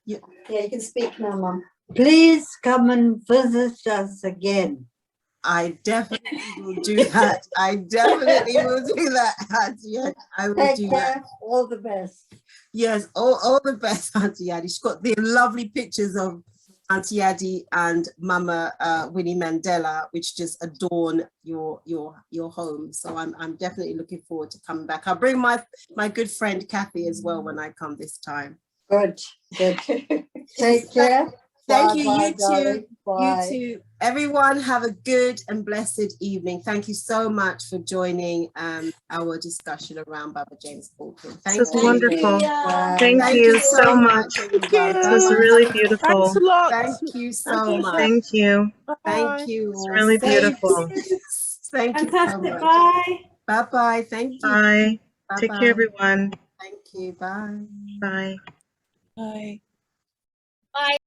Yeah, you can speak now, Mum.
Please come and visit us again.
I definitely will do that. I definitely will do that, Auntie Adi. I will
Take
do
care.
that.
All the best.
Yes, all the best, Auntie Adi. She's got the lovely pictures of Auntie Adi and Mama Winnie Mandela, which just adorn your home. So I'm definitely looking forward to coming back. I'll bring my good friend Kathy as well when I come this time.
Good. Take care.
Thank
Bye,
you.
bye,
You too.
darling. Bye.
You too. Everyone have a good and blessed evening. Thank you so much for joining our discussion around Baba James Baldwin.
This was
you.
wonderful.
Bye.
Thank you so much.
Everyone.
This was really beautiful.
Thanks a lot.
Thank you so much.
Thank you.
Thank you.
It's really beautiful.
Thank you so much.
Bye.
Bye-bye. Thank you.
Bye. Take
Bye-bye.
care, everyone.
Thank you. Bye.
Bye.
Bye.